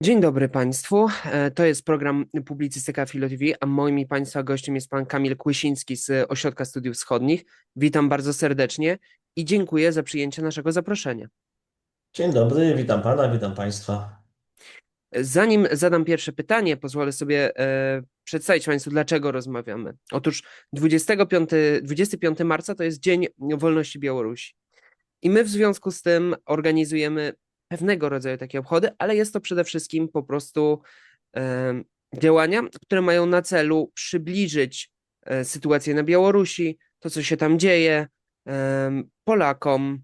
Dzień dobry Państwu. To jest program Publicystyka Filo TV, a moim i Państwa gościem jest Pan Kamil Kłysiński z Ośrodka Studiów Wschodnich. Witam bardzo serdecznie i dziękuję za przyjęcie naszego zaproszenia. Dzień dobry, witam pana, witam państwa. Zanim zadam pierwsze pytanie, pozwolę sobie przedstawić Państwu, dlaczego rozmawiamy. Otóż 25 marca to jest Dzień Wolności Białorusi. I my w związku z tym organizujemy pewnego rodzaju takie obchody, ale jest to przede wszystkim po prostu działania, które mają na celu przybliżyć sytuację na Białorusi, to co się tam dzieje, Polakom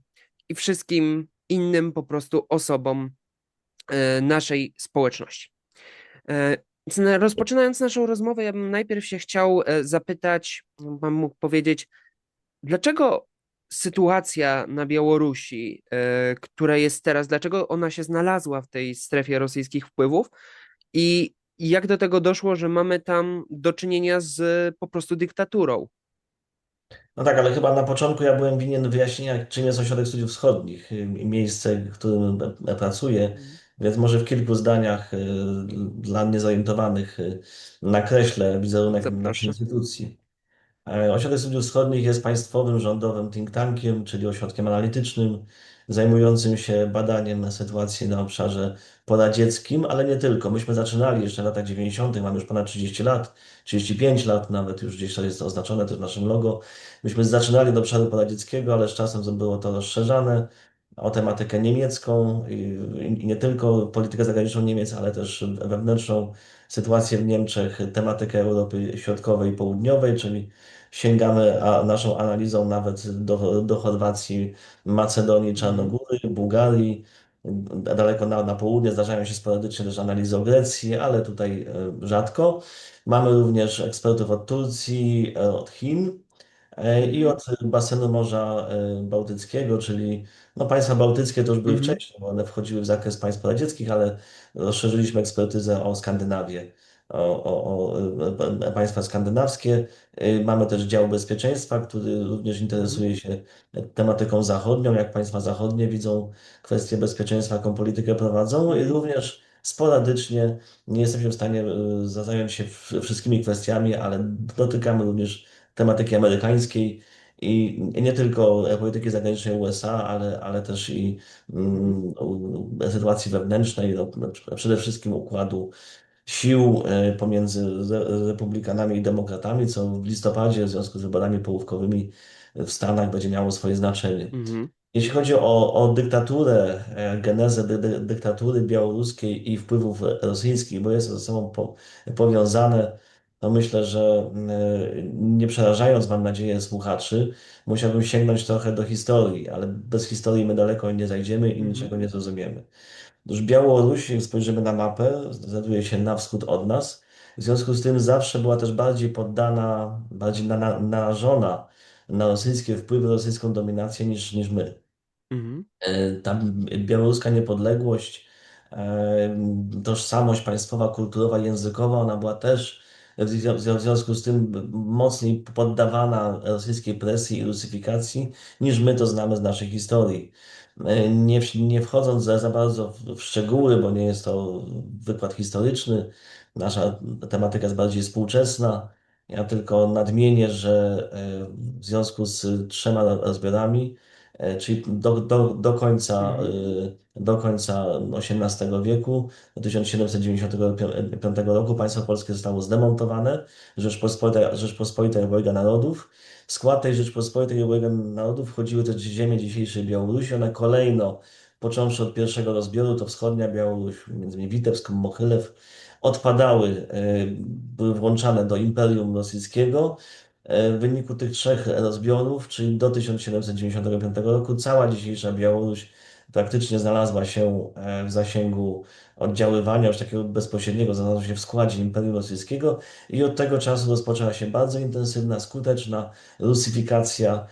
i wszystkim innym po prostu osobom naszej społeczności. Rozpoczynając naszą rozmowę, ja bym najpierw się chciał zapytać, pan mógł powiedzieć, dlaczego sytuacja na Białorusi, która jest teraz, dlaczego ona się znalazła w tej strefie rosyjskich wpływów i jak do tego doszło, że mamy tam do czynienia z po prostu dyktaturą? No tak, ale chyba na początku ja byłem winien wyjaśnienia, czym jest Ośrodek Studiów Wschodnich i miejsce, w którym pracuję, Mhm. więc może w kilku zdaniach dla niezorientowanych nakreślę wizerunek Bardzo naszej proszę. instytucji. Ośrodek Studiów Wschodnich jest państwowym, rządowym think tankiem, czyli ośrodkiem analitycznym, zajmującym się badaniem sytuacji na obszarze poradzieckim, ale nie tylko. Myśmy zaczynali jeszcze w latach 90., mamy już ponad 30 lat, 35 lat, nawet już gdzieś to jest oznaczone też w naszym logo. Myśmy zaczynali od obszaru poradzieckiego, ale z czasem było to rozszerzane o tematykę niemiecką i nie tylko politykę zagraniczną Niemiec, ale też wewnętrzną sytuację w Niemczech, tematykę Europy Środkowej i Południowej, czyli sięgamy naszą analizą nawet do Chorwacji, Macedonii, Mhm. Czarnogóry, Bułgarii. Daleko na południe zdarzają się sporadycznie też analizy o Grecji, ale tutaj rzadko. Mamy również ekspertów od Turcji, od Chin. I Mhm. od basenu Morza Bałtyckiego, czyli no, państwa bałtyckie to już były Mhm. wcześniej, bo one wchodziły w zakres państw radzieckich, ale rozszerzyliśmy ekspertyzę o Skandynawię, o państwa skandynawskie. Mamy też dział bezpieczeństwa, który również Mhm. interesuje się tematyką zachodnią, jak państwa zachodnie widzą kwestie bezpieczeństwa, jaką politykę prowadzą i Mhm. również sporadycznie nie jesteśmy w stanie zająć się wszystkimi kwestiami, ale dotykamy również tematyki amerykańskiej i nie tylko polityki zagranicznej USA, ale też i Mhm. sytuacji wewnętrznej, no, przede wszystkim układu sił pomiędzy republikanami i demokratami, co w listopadzie w związku z wyborami połówkowymi w Stanach będzie miało swoje znaczenie. Mhm. Jeśli chodzi o dyktaturę, genezę dyktatury białoruskiej i wpływów rosyjskich, bo jest to ze sobą powiązane, to myślę, że nie przerażając, mam nadzieję, słuchaczy, musiałbym sięgnąć trochę do historii, ale bez historii my daleko nie zajdziemy i Mhm. niczego nie zrozumiemy. Otóż Białoruś, jak spojrzymy na mapę, znajduje się na wschód od nas. W związku z tym zawsze była też bardziej poddana, bardziej narażona na rosyjskie wpływy, rosyjską dominację niż my. Mhm. Ta białoruska niepodległość, tożsamość państwowa, kulturowa, językowa, ona była też w związku z tym mocniej poddawana rosyjskiej presji i rusyfikacji, niż my to znamy z naszej historii. Nie wchodząc za bardzo w szczegóły, bo nie jest to wykład historyczny, nasza tematyka jest bardziej współczesna. Ja tylko nadmienię, że w związku z trzema rozbiorami, czyli Mhm. do końca XVIII wieku, do 1795 roku państwo polskie zostało zdemontowane, Rzeczpospolita i Obojga Narodów. W skład tej Rzeczpospolitej i Obojga Narodów wchodziły też ziemie dzisiejszej Białorusi. One kolejno, począwszy od pierwszego rozbioru, to wschodnia Białoruś, między innymi Witebsk, Mochylew, odpadały, były włączane do Imperium Rosyjskiego. W wyniku tych trzech rozbiorów, czyli do 1795 roku, cała dzisiejsza Białoruś praktycznie znalazła się w zasięgu oddziaływania już takiego bezpośredniego, znalazła się w składzie Imperium Rosyjskiego i od tego czasu rozpoczęła się bardzo intensywna, skuteczna rusyfikacja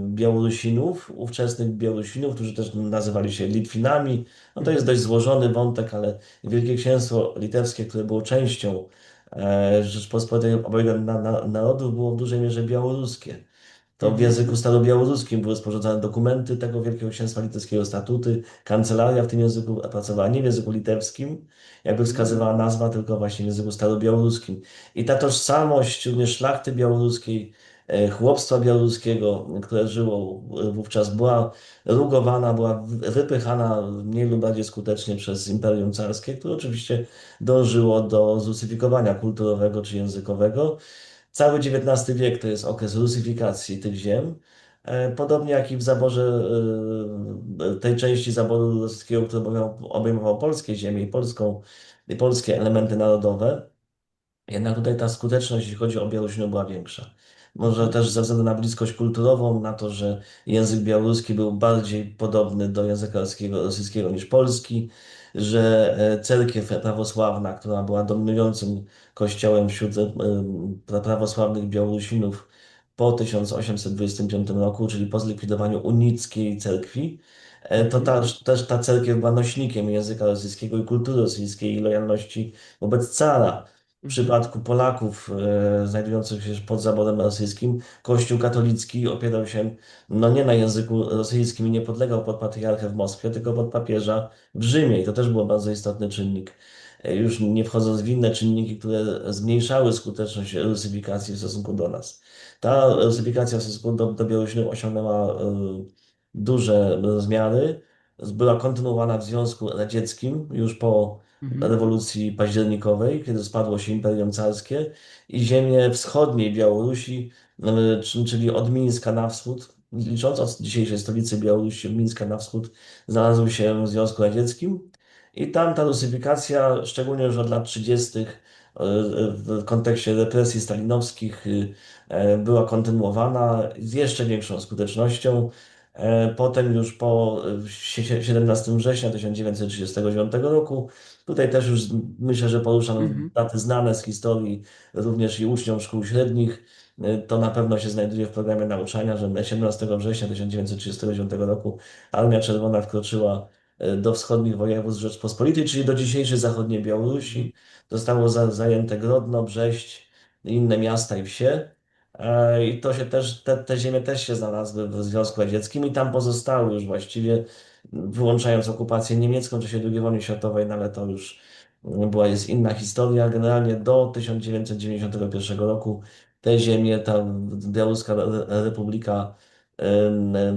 Białorusinów, ówczesnych Białorusinów, którzy też nazywali się Litwinami. No to jest Mhm. dość złożony wątek, ale Wielkie Księstwo Litewskie, które było częścią Rzeczpospolitej Obojga Narodów, było w dużej mierze białoruskie. To w Mhm. języku starobiałoruskim były sporządzane dokumenty tego Wielkiego Księstwa Litewskiego, statuty, kancelaria w tym języku pracowała nie w języku litewskim, jakby wskazywała nazwa, tylko właśnie w języku starobiałoruskim. I ta tożsamość również szlachty białoruskiej, chłopstwa białoruskiego, które żyło wówczas, była rugowana, była wypychana mniej lub bardziej skutecznie przez Imperium Carskie, które oczywiście dążyło do zrusyfikowania kulturowego czy językowego. Cały XIX wiek to jest okres rusyfikacji tych ziem. Podobnie jak i w zaborze tej części zaboru rosyjskiego, który obejmował polskie ziemie i polskie elementy narodowe. Jednak tutaj ta skuteczność, jeśli chodzi o Białorusinę, była większa. Może Mhm. też ze względu na bliskość kulturową, na to, że język białoruski był bardziej podobny do języka rosyjskiego niż polski, że cerkiew prawosławna, która była dominującym kościołem wśród prawosławnych Białorusinów po 1825 roku, czyli po zlikwidowaniu unickiej cerkwi, to Mhm. też ta cerkiew była nośnikiem języka rosyjskiego i kultury rosyjskiej i lojalności wobec cara. W Mhm. przypadku Polaków znajdujących się pod zaborem rosyjskim, Kościół katolicki opierał się no nie na języku rosyjskim i nie podlegał pod patriarchę w Moskwie, tylko pod papieża w Rzymie. I to też był bardzo istotny czynnik. Już nie wchodząc w inne czynniki, które zmniejszały skuteczność rusyfikacji w stosunku do nas. Ta rusyfikacja w stosunku do Białorusinów osiągnęła duże rozmiary. Była kontynuowana w Związku Radzieckim już po Mhm. rewolucji październikowej, kiedy spadło się Imperium Carskie i ziemie wschodniej Białorusi, czyli od Mińska na wschód, licząc od dzisiejszej stolicy Białorusi, od Mińska na wschód, znalazły się w Związku Radzieckim. I tam ta rusyfikacja, szczególnie już od lat 30., w kontekście represji stalinowskich, była kontynuowana z jeszcze większą skutecznością. Potem już po 17 września 1939 roku, tutaj też już myślę, że poruszam Mhm. daty znane z historii, również i uczniom szkół średnich. To na pewno się znajduje w programie nauczania, że 17 września 1939 roku Armia Czerwona wkroczyła do wschodnich województw Rzeczpospolitej, czyli do dzisiejszej zachodniej Mhm. Białorusi. Zostało zajęte Grodno, Brześć, inne miasta i wsie. I to się też, te ziemie też się znalazły w Związku Radzieckim i tam pozostały już właściwie, wyłączając okupację niemiecką w czasie II wojny światowej, no ale to już jest inna historia. Generalnie do 1991 roku te ziemie, ta Białoruska Republika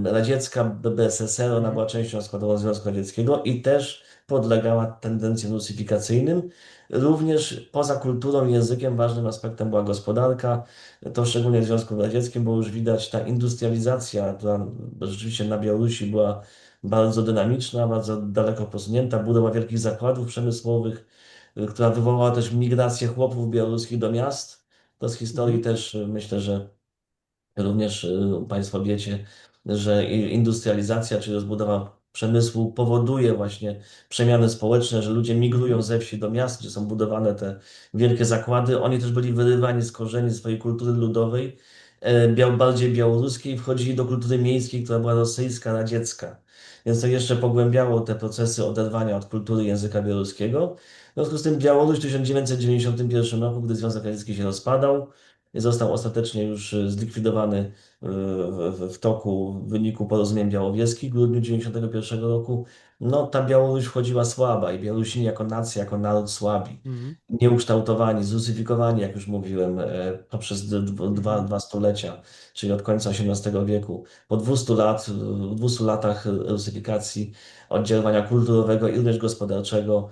Radziecka, BSSR, ona Mhm. była częścią składową Związku Radzieckiego i też podlegała tendencjom rusyfikacyjnym. Również poza kulturą i językiem ważnym aspektem była gospodarka. To szczególnie w Związku Radzieckim, bo już widać ta industrializacja, która rzeczywiście na Białorusi była bardzo dynamiczna, bardzo daleko posunięta, budowa wielkich zakładów przemysłowych, która wywołała też migrację chłopów białoruskich do miast. To z historii Mhm. też myślę, że również Państwo wiecie, że industrializacja, czyli rozbudowa przemysłu powoduje właśnie przemiany społeczne, że ludzie migrują Mhm. ze wsi do miast, gdzie są budowane te wielkie zakłady. Oni też byli wyrywani z korzeni swojej kultury ludowej, bardziej białoruskiej, wchodzili do kultury miejskiej, która była rosyjska, radziecka. Więc to jeszcze pogłębiało te procesy oderwania od kultury języka białoruskiego. W związku z tym Białoruś w 1991 roku, gdy Związek Radziecki się rozpadał, został ostatecznie już zlikwidowany w toku w wyniku porozumień białowieskich w grudniu 1991 roku. No, ta Białoruś wchodziła słaba i Białorusini jako nacja, jako naród słabi, Mhm. nieukształtowani, zrusyfikowani, jak już mówiłem, poprzez Mhm. dwa stulecia, czyli od końca XVIII wieku. Po 200 w 200 latach rusyfikacji, oddziaływania kulturowego i również gospodarczego,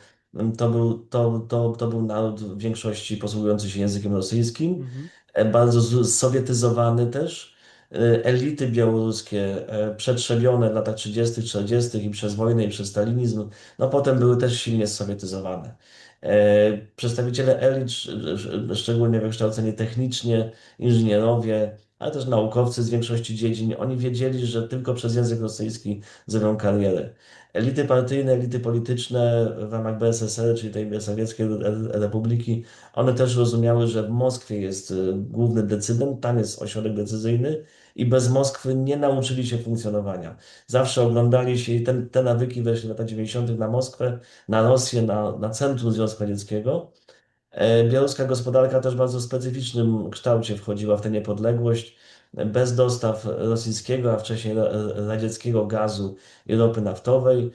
to był naród w większości posługujący się językiem rosyjskim, Mhm. bardzo sowietyzowany też. Elity białoruskie, przetrzebione w latach 30., 40. i przez wojnę, i przez stalinizm, no potem były też silnie sowietyzowane. Przedstawiciele elit, szczególnie wykształceni technicznie, inżynierowie, ale też naukowcy z większości dziedzin, oni wiedzieli, że tylko przez język rosyjski zrobią karierę. Elity partyjne, elity polityczne w ramach BSSR, czyli tej sowieckiej republiki, one też rozumiały, że w Moskwie jest główny decydent, tam jest ośrodek decyzyjny i bez Moskwy nie nauczyli się funkcjonowania. Zawsze oglądali się i te nawyki weszli w latach 90. na Moskwę, na Rosję, na centrum Związku Radzieckiego. Białoruska gospodarka też w bardzo specyficznym kształcie wchodziła w tę niepodległość. bez dostaw rosyjskiego, a wcześniej radzieckiego gazu i ropy naftowej,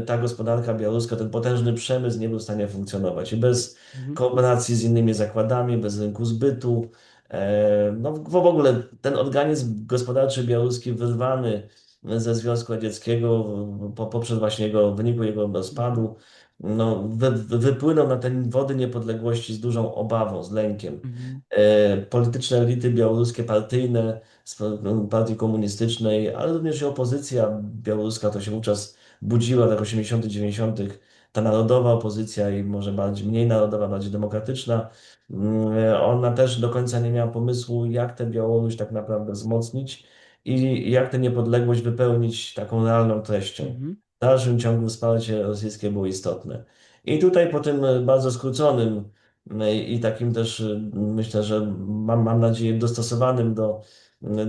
ta gospodarka białoruska, ten potężny przemysł nie był w stanie funkcjonować. I bez Mhm. kooperacji z innymi zakładami, bez rynku zbytu, no w ogóle ten organizm gospodarczy białoruski wyrwany ze Związku Radzieckiego poprzez właśnie w wyniku jego rozpadu, no, wypłynął na te wody niepodległości z dużą obawą, z lękiem. Mhm. Polityczne elity białoruskie, partyjne, z partii komunistycznej, ale również i opozycja białoruska to się wówczas budziła w latach 80., 90., ta narodowa opozycja i może bardziej, mniej narodowa, bardziej demokratyczna. Ona też do końca nie miała pomysłu, jak tę Białoruś tak naprawdę wzmocnić i jak tę niepodległość wypełnić taką realną treścią. Mhm. W dalszym ciągu wsparcie rosyjskie było istotne. I tutaj po tym bardzo skróconym i takim też myślę, że mam nadzieję dostosowanym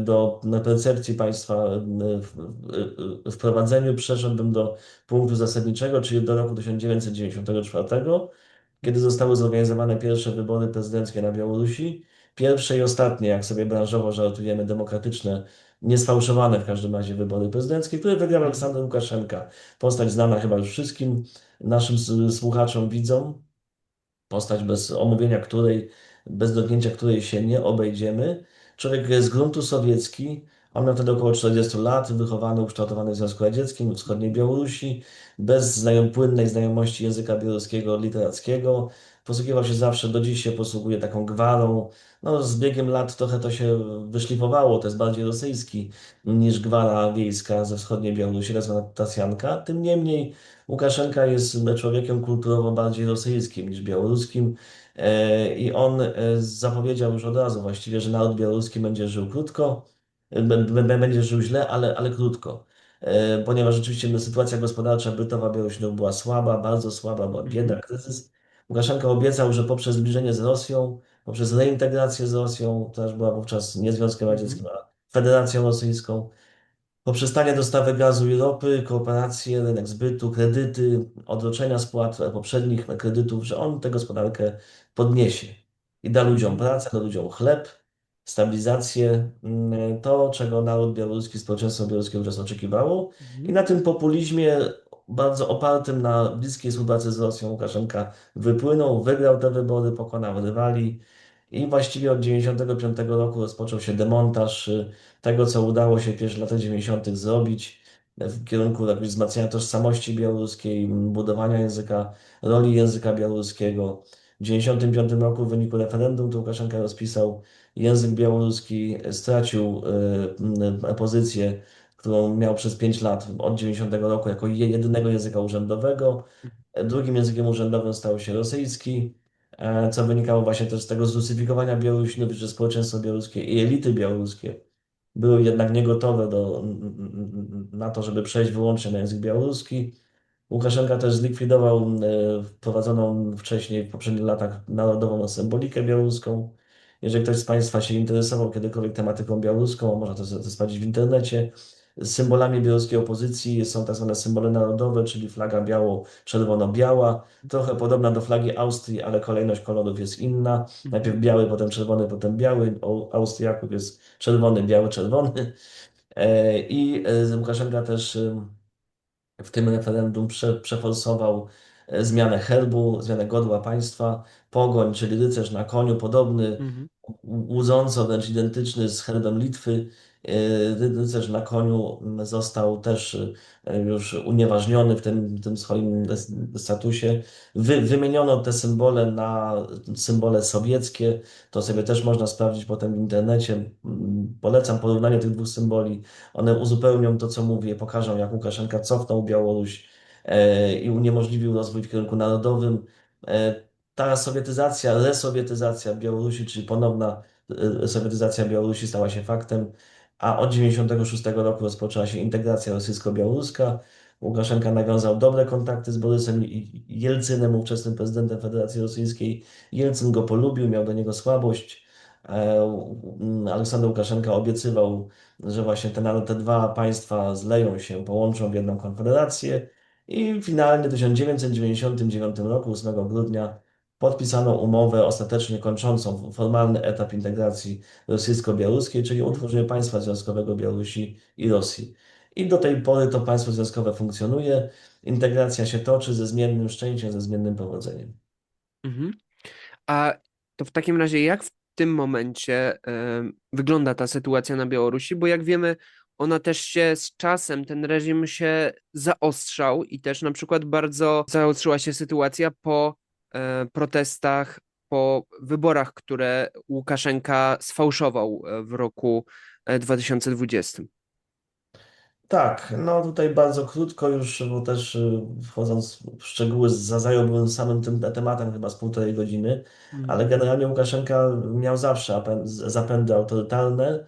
do percepcji państwa wprowadzeniu przeszedłbym do punktu zasadniczego, czyli do roku 1994, kiedy zostały zorganizowane pierwsze wybory prezydenckie na Białorusi. Pierwsze i ostatnie, jak sobie branżowo żartujemy, demokratyczne, niesfałszowane w każdym razie wybory prezydenckie, które wygrał Mhm. Aleksander Łukaszenka. Postać znana chyba już wszystkim naszym słuchaczom, widzom. Postać bez omówienia której, bez dotknięcia której się nie obejdziemy. Człowiek z gruntu sowiecki, on miał wtedy około 40 lat, wychowany, ukształtowany w Związku Radzieckim, w wschodniej Białorusi, bez płynnej znajomości języka białoruskiego, literackiego. Posługiwał się zawsze, do dziś się posługuje taką gwarą. No, z biegiem lat trochę to się wyszlifowało, to jest bardziej rosyjski niż gwara wiejska ze wschodniej Białorusi, tak zwana Tasjanka. Tym niemniej Łukaszenka jest człowiekiem kulturowo bardziej rosyjskim niż białoruskim i on zapowiedział już od razu właściwie, że naród białoruski będzie żył krótko, będzie żył źle, ale krótko. Ponieważ rzeczywiście no, sytuacja gospodarcza, bytowa Białorusinów była słaba, bardzo słaba, była bieda, Mhm. kryzys. Łukaszenka obiecał, że poprzez zbliżenie z Rosją, poprzez reintegrację z Rosją, która też była wówczas nie Związkiem Mhm. Radzieckim, a Federacją Rosyjską, poprzestanie dostawy gazu i ropy, kooperacje, rynek zbytu, kredyty, odroczenia spłat poprzednich kredytów, że on tę gospodarkę podniesie i da ludziom Mhm. pracę, da ludziom chleb, stabilizację, to, czego naród białoruski, społeczeństwo białoruskie wówczas oczekiwało. I Mhm. na tym populizmie bardzo opartym na bliskiej współpracy z Rosją Łukaszenka wypłynął, wygrał te wybory, pokonał rywali. I właściwie od 1995 roku rozpoczął się demontaż tego, co udało się w pierwszych latach 90. zrobić w kierunku jakiegoś wzmacniania tożsamości białoruskiej, budowania języka, roli języka białoruskiego. W 1995 roku w wyniku referendum to Łukaszenka rozpisał język białoruski, stracił pozycję, którą miał przez 5 lat od 90 roku jako jedynego języka urzędowego. Drugim językiem urzędowym stał się rosyjski, co wynikało właśnie też z tego zrusyfikowania Białorusinów, że społeczeństwo białoruskie i elity białoruskie były jednak niegotowe na to, żeby przejść wyłącznie na język białoruski. Łukaszenka też zlikwidował wprowadzoną wcześniej, w poprzednich latach, narodową symbolikę białoruską. Jeżeli ktoś z Państwa się interesował kiedykolwiek tematyką białoruską, można to sprawdzić w internecie. Symbolami białoruskiej opozycji są tak zwane symbole narodowe, czyli flaga biało-czerwono-biała, trochę podobna do flagi Austrii, ale kolejność kolorów jest inna. Najpierw Mhm. biały, potem czerwony, potem biały. U Austriaków jest czerwony, biały, czerwony. Łukaszenka też w tym referendum przeforsował zmianę herbu, zmianę godła państwa. Pogoń, czyli rycerz na koniu, podobny, Mhm. łudząco wręcz identyczny z herbem Litwy. Rycerz na koniu został też już unieważniony w tym swoim statusie. Wymieniono te symbole na symbole sowieckie. To sobie też można sprawdzić potem w internecie. Polecam porównanie tych dwóch symboli. One uzupełnią to, co mówię, pokażą, jak Łukaszenka cofnął Białoruś i uniemożliwił rozwój w kierunku narodowym. Ta sowietyzacja, resowietyzacja Białorusi, czyli ponowna sowietyzacja Białorusi stała się faktem, a od 1996 roku rozpoczęła się integracja rosyjsko-białoruska. Łukaszenka nawiązał dobre kontakty z Borysem Jelcynem, ówczesnym prezydentem Federacji Rosyjskiej. Jelcyn go polubił, miał do niego słabość. Aleksander Łukaszenka obiecywał, że właśnie te dwa państwa zleją się, połączą w jedną konfederację. I finalnie w 1999 roku, 8 grudnia, podpisano umowę ostatecznie kończącą formalny etap integracji rosyjsko-białoruskiej, czyli Mhm. utworzenie państwa związkowego Białorusi i Rosji. I do tej pory to państwo związkowe funkcjonuje. Integracja się toczy ze zmiennym szczęściem, ze zmiennym powodzeniem. Mhm. A to w takim razie jak w tym momencie wygląda ta sytuacja na Białorusi? Bo jak wiemy, ona też się z czasem, ten reżim się zaostrzał i też na przykład bardzo zaostrzyła się sytuacja po protestach, po wyborach, które Łukaszenka sfałszował w roku 2020. Tak, no tutaj bardzo krótko już, bo też wchodząc w szczegóły, zająłbym samym tym tematem chyba z 1,5 godziny, ale Mhm. generalnie Łukaszenka miał zawsze zapędy autorytarne,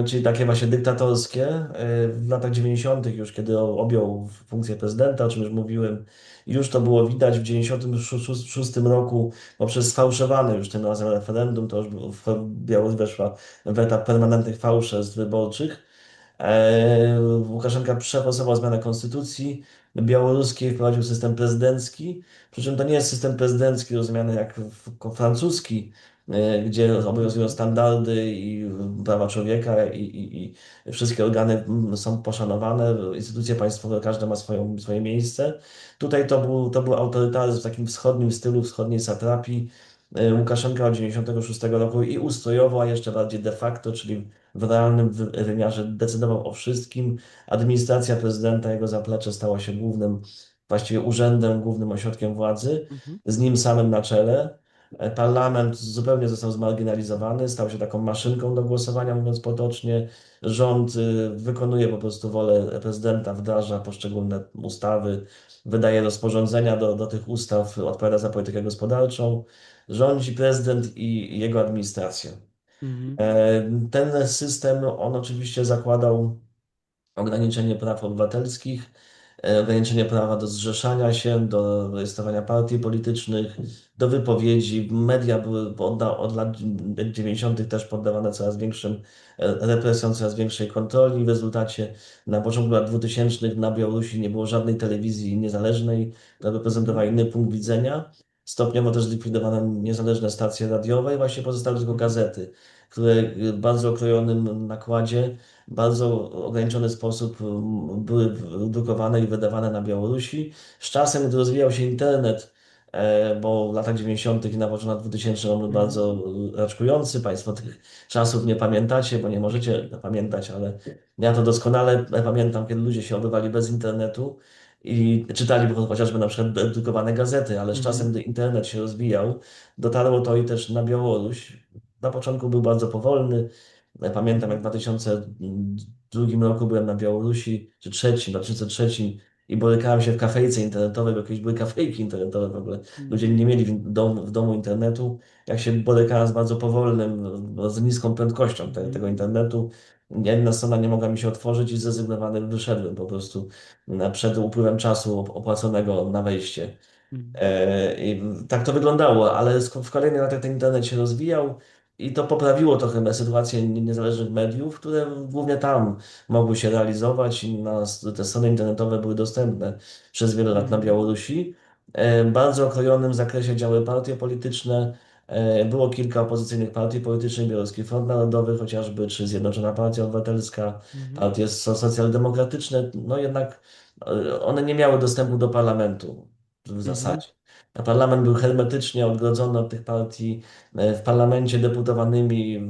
czyli takie właśnie dyktatorskie. W latach 90. już, kiedy objął funkcję prezydenta, o czym już mówiłem, już to było widać w 96 roku poprzez sfałszowane już tym razem referendum, to już Białoruś weszła w etap permanentnych fałszerstw wyborczych. Łukaszenka przeforsował zmianę konstytucji białoruskiej, wprowadził system prezydencki, przy czym to nie jest system prezydencki rozumiany jak francuski, gdzie obowiązują Mhm. standardy i prawa człowieka i wszystkie organy są poszanowane, instytucje państwowe, każda ma swoje miejsce. Tutaj to był autorytaryzm w takim wschodnim stylu, wschodniej satrapii. Łukaszenka od 96 roku i ustrojowo, a jeszcze bardziej de facto, czyli w realnym wymiarze decydował o wszystkim. Administracja prezydenta, jego zaplecze stało się głównym, właściwie urzędem, głównym ośrodkiem władzy, Mhm. z nim samym na czele. Parlament zupełnie został zmarginalizowany, stał się taką maszynką do głosowania, mówiąc potocznie. Rząd wykonuje po prostu wolę prezydenta, wdraża poszczególne ustawy, wydaje rozporządzenia do tych ustaw, odpowiada za politykę gospodarczą. Rządzi prezydent i jego administracja. Mhm. Ten system, on oczywiście zakładał ograniczenie praw obywatelskich, ograniczenie prawa do zrzeszania się, do rejestrowania partii politycznych, do wypowiedzi. Media były od lat 90. też poddawane coraz większym represjom, coraz większej kontroli. W rezultacie na początku lat 2000 na Białorusi nie było żadnej telewizji niezależnej, która reprezentowała Mhm. inny punkt widzenia. Stopniowo też zlikwidowano niezależne stacje radiowe i właśnie pozostały tylko Mhm. gazety, które w bardzo okrojonym nakładzie, bardzo ograniczony sposób były drukowane i wydawane na Białorusi. Z czasem, gdy rozwijał się internet, bo w latach 90. i na początku lat 2000 on był Mhm. bardzo raczkujący. Państwo tych czasów nie pamiętacie, bo nie możecie pamiętać, ale ja to doskonale pamiętam, kiedy ludzie się obywali bez internetu i czytali chociażby na przykład drukowane gazety, ale z czasem, Mhm. gdy internet się rozwijał, dotarło to i też na Białoruś. Na początku był bardzo powolny. Pamiętam, jak w Mhm. 2002 roku byłem na Białorusi, czy trzecim, 2003, i borykałem się w kafejce internetowej, bo jakieś były kafejki internetowe w ogóle. Ludzie Mhm. nie mieli w domu internetu. Jak się borykałem z bardzo powolnym, z niską prędkością tego Mhm. internetu, jedna strona nie mogła mi się otworzyć i zrezygnowany wyszedłem po prostu przed upływem czasu opłaconego na wejście. Mhm. I tak to wyglądało, ale w kolejnych latach ten internet się rozwijał i to poprawiło trochę sytuację niezależnych mediów, które głównie tam mogły się realizować i te strony internetowe były dostępne przez wiele lat na Mhm. Białorusi. W bardzo okrojonym zakresie działy partie polityczne. Było kilka opozycyjnych partii politycznych, Białoruski Front Narodowy chociażby, czy Zjednoczona Partia Obywatelska, Mhm. partie socjaldemokratyczne, no jednak one nie miały dostępu do parlamentu w Mhm. zasadzie. A parlament był hermetycznie odgrodzony od tych partii. W parlamencie deputowanymi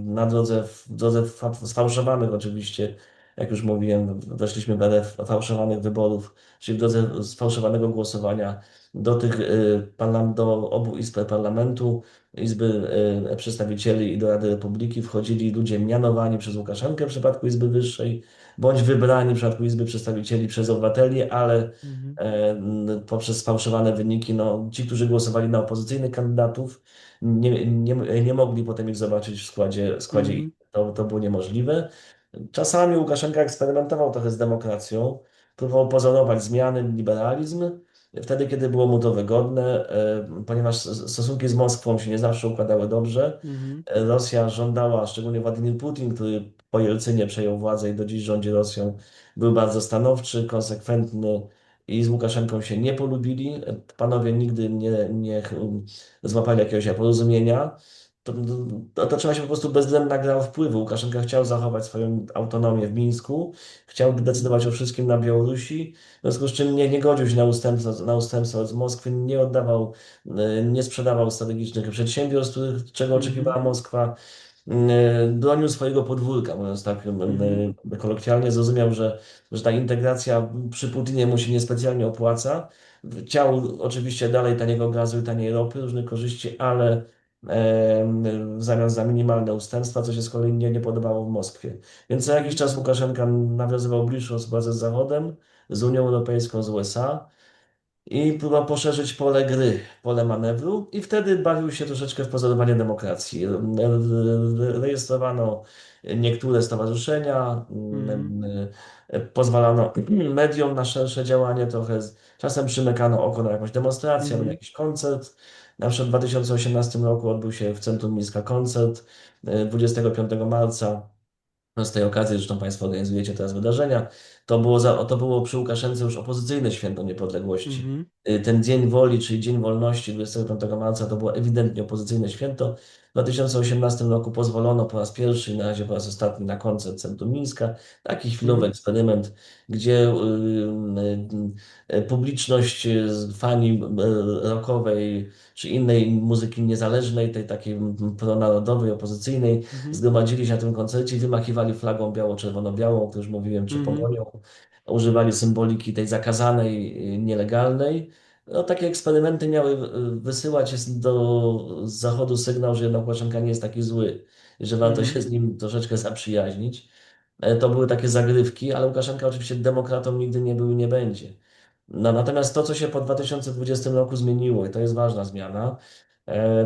w drodze sfałszowanych oczywiście, jak już mówiłem, weszliśmy w erę fałszowanych wyborów, czyli w drodze sfałszowanego głosowania do do obu izb parlamentu, Izby Przedstawicieli i do Rady Republiki wchodzili ludzie mianowani przez Łukaszenkę w przypadku Izby Wyższej, bądź wybrani w przypadku Izby Przedstawicieli przez obywateli, ale Mhm. poprzez sfałszowane wyniki, no, ci, którzy głosowali na opozycyjnych kandydatów, nie mogli potem ich zobaczyć w składzie Mhm. to było niemożliwe. Czasami Łukaszenka eksperymentował trochę z demokracją, próbował pozorować zmiany, liberalizm, wtedy, kiedy było mu to wygodne, ponieważ stosunki z Moskwą się nie zawsze układały dobrze. Mhm. Rosja żądała, szczególnie Władimir Putin, który po Jelcynie przejął władzę i do dziś rządzi Rosją, był bardzo stanowczy, konsekwentny i z Łukaszenką się nie polubili. Panowie nigdy nie złapali jakiegoś porozumienia. To trzeba się po prostu bezwzględna gra wpływu. Łukaszenka chciał zachować swoją autonomię w Mińsku, chciał Mhm. decydować o wszystkim na Białorusi, w związku z czym nie godził się na ustępstwo z Moskwy, nie oddawał, nie sprzedawał strategicznych przedsiębiorstw, czego oczekiwała Mhm. Moskwa. Bronił swojego podwórka, mówiąc tak Mhm. kolokwialnie, zrozumiał, że ta integracja przy Putinie mu się niespecjalnie opłaca. Chciał oczywiście dalej taniego gazu i taniej ropy, różnych korzyści, ale w zamian za minimalne ustępstwa, co się z kolei nie podobało w Moskwie. Więc co jakiś Mhm. czas Łukaszenka nawiązywał bliższą współpracę z Zachodem, z Unią Europejską, z USA i próbował poszerzyć pole gry, pole manewru i wtedy bawił się troszeczkę w pozorowanie demokracji. Rejestrowano niektóre stowarzyszenia, Mhm. pozwalano mediom na szersze działanie, trochę czasem przymykano oko na jakąś demonstrację albo na Mhm. jakiś koncert. Na przykład w 2018 roku odbył się w centrum Mińska koncert 25 marca. No z tej okazji, zresztą Państwo organizujecie teraz wydarzenia, to było przy Łukaszence już opozycyjne święto niepodległości. Mhm. Ten Dzień Woli, czyli Dzień Wolności 25 marca, to było ewidentnie opozycyjne święto. W 2018 roku pozwolono po raz pierwszy i na razie po raz ostatni na koncert Centrum Mińska. Taki chwilowy Mhm. eksperyment, gdzie publiczność, fani rockowej czy innej muzyki niezależnej, tej takiej pronarodowej, opozycyjnej, Mhm. zgromadzili się na tym koncercie i wymachiwali flagą biało-czerwono-białą, o której już mówiłem, czy Mhm. pogonią. Używali symboliki tej zakazanej, nielegalnej. No, takie eksperymenty miały wysyłać z Zachodu sygnał, że jednak Łukaszenka nie jest taki zły, że warto Mhm. się z nim troszeczkę zaprzyjaźnić. To były takie zagrywki, ale Łukaszenka oczywiście demokratą nigdy nie był i nie będzie. No, natomiast to, co się po 2020 roku zmieniło, i to jest ważna zmiana,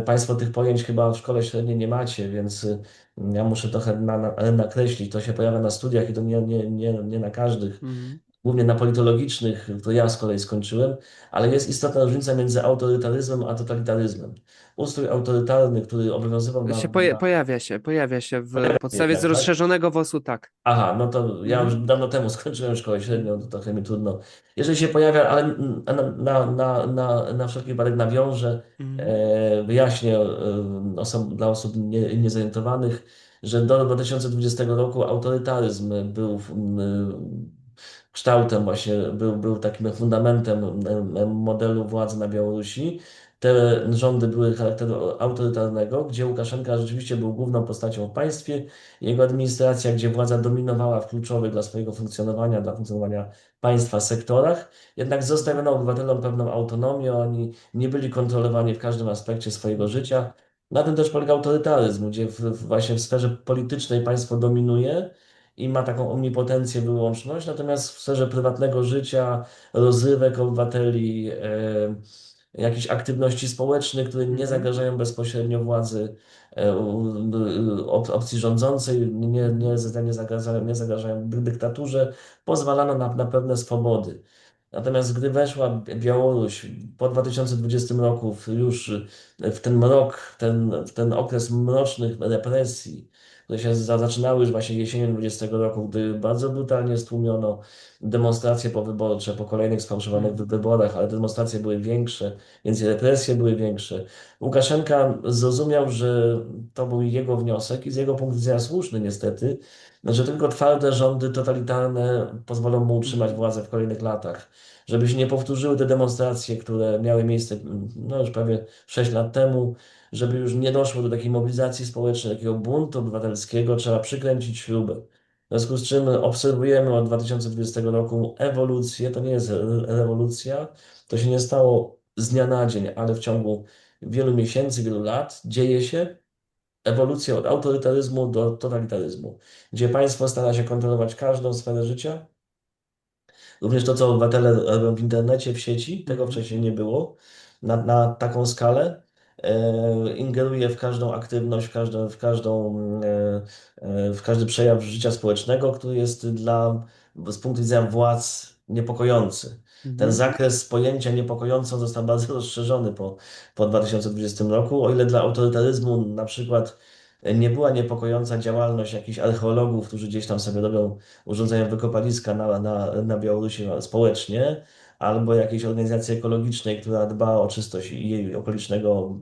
Państwo tych pojęć chyba w szkole średniej nie macie, więc ja muszę trochę nakreślić. To się pojawia na studiach i to nie na każdych, Mhm. głównie na politologicznych, to ja z kolei skończyłem, ale jest istotna różnica między autorytaryzmem a totalitaryzmem. Ustrój autorytarny, który obowiązywał Pojawia się w podstawie z tak? rozszerzonego WOS-u, tak. Aha, no to ja już Mhm. dawno temu skończyłem szkołę Mhm. średnią, to trochę mi trudno. Jeżeli się pojawia, ale na wszelki wypadek nawiążę, Mhm. wyjaśnię dla osób niezorientowanych, że do 2020 roku autorytaryzm był kształtem właśnie, był takim fundamentem modelu władzy na Białorusi. Te rządy były charakteru autorytarnego, gdzie Łukaszenka rzeczywiście był główną postacią w państwie. Jego administracja, gdzie władza dominowała w kluczowych dla swojego funkcjonowania, dla funkcjonowania państwa sektorach, jednak zostawiono obywatelom pewną autonomię, oni nie byli kontrolowani w każdym aspekcie swojego Mhm. życia. Na tym też polega autorytaryzm, gdzie właśnie w sferze politycznej państwo dominuje i ma taką omnipotencję, wyłączność, natomiast w sferze prywatnego życia, rozrywek obywateli, jakichś aktywności społecznych, które nie Mhm. zagrażają bezpośrednio władzy opcji rządzącej, Mhm. nie zagrażają dyktaturze, pozwalano na pewne swobody. Natomiast gdy weszła Białoruś po 2020 roku już w ten mrok, w ten okres mrocznych represji, które się zaczynały już właśnie jesienią 20 roku, gdy bardzo brutalnie stłumiono demonstracje powyborcze po kolejnych sfałszowanych Mhm. wyborach, ale te demonstracje były większe, więc i represje były większe. Łukaszenka zrozumiał, że to był jego wniosek i z jego punktu widzenia słuszny niestety, że tylko twarde rządy totalitarne pozwolą mu utrzymać Mhm. władzę w kolejnych latach. Żeby się nie powtórzyły te demonstracje, które miały miejsce no, już prawie 6 lat temu, żeby już nie doszło do takiej mobilizacji społecznej, takiego buntu obywatelskiego, trzeba przykręcić śrubę. W związku z czym obserwujemy od 2020 roku ewolucję, to nie jest rewolucja, to się nie stało z dnia na dzień, ale w ciągu wielu miesięcy, wielu lat dzieje się ewolucja od autorytaryzmu do totalitaryzmu, gdzie państwo stara się kontrolować każdą sferę życia, również to, co obywatele robią w internecie, w sieci, tego Mhm. wcześniej nie było na taką skalę. Ingeruje w każdą aktywność, w każdy przejaw życia społecznego, który jest z punktu widzenia władz niepokojący. Ten Mhm. zakres pojęcia niepokojąco został bardzo rozszerzony po 2020 roku, o ile dla autorytaryzmu na przykład nie była niepokojąca działalność jakichś archeologów, którzy gdzieś tam sobie robią, urządzają wykopaliska na Białorusi społecznie, albo jakiejś organizacji ekologicznej, która dba o czystość jej okolicznego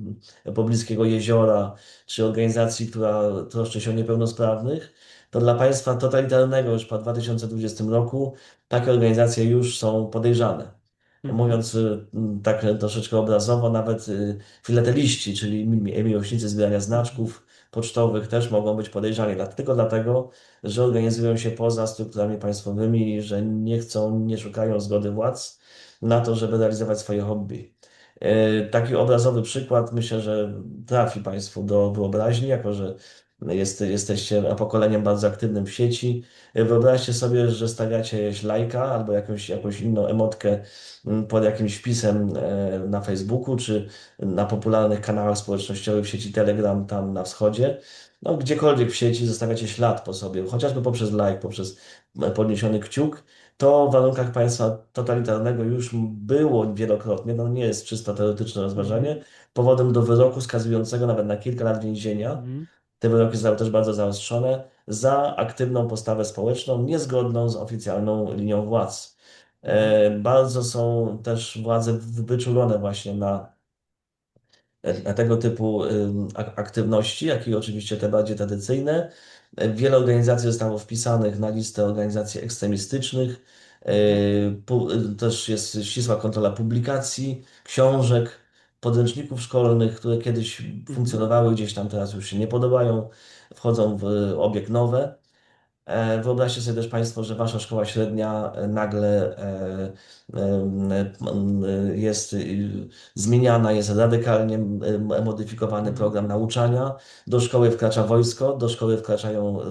pobliskiego jeziora, czy organizacji, która troszczy się o niepełnosprawnych, to dla państwa totalitarnego już po 2020 roku takie organizacje już są podejrzane. Mhm. Mówiąc tak troszeczkę obrazowo, nawet filateliści, czyli miłośnicy zbierania Mhm. znaczków pocztowych też mogą być podejrzani. Tylko dlatego, że organizują się poza strukturami państwowymi i że nie chcą, nie szukają zgody władz na to, żeby realizować swoje hobby. Taki obrazowy przykład myślę, że trafi Państwu do wyobraźni, jako że jesteście pokoleniem bardzo aktywnym w sieci. Wyobraźcie sobie, że stawiacie jakieś lajka albo jakąś inną emotkę pod jakimś wpisem na Facebooku czy na popularnych kanałach społecznościowych w sieci Telegram tam na wschodzie. No, gdziekolwiek w sieci zostawiacie ślad po sobie, chociażby poprzez like, poprzez podniesiony kciuk. To w warunkach państwa totalitarnego już było wielokrotnie, no nie jest czysto teoretyczne Mhm. rozważanie, powodem do wyroku skazującego nawet na kilka lat więzienia. Mhm. Te wyroki zostały też bardzo zaostrzone za aktywną postawę społeczną, niezgodną z oficjalną linią władz. Mhm. Bardzo są też władze wyczulone właśnie na tego typu aktywności, jak i oczywiście te bardziej tradycyjne. Wiele organizacji zostało wpisanych na listę organizacji ekstremistycznych. Mhm. Też jest ścisła kontrola publikacji, książek, podręczników szkolnych, które kiedyś Mhm. funkcjonowały gdzieś tam, teraz już się nie podobają, wchodzą w obieg nowe. Wyobraźcie sobie też Państwo, że Wasza szkoła średnia nagle jest zmieniana, jest radykalnie modyfikowany Mhm. program nauczania. Do szkoły wkracza wojsko, do szkoły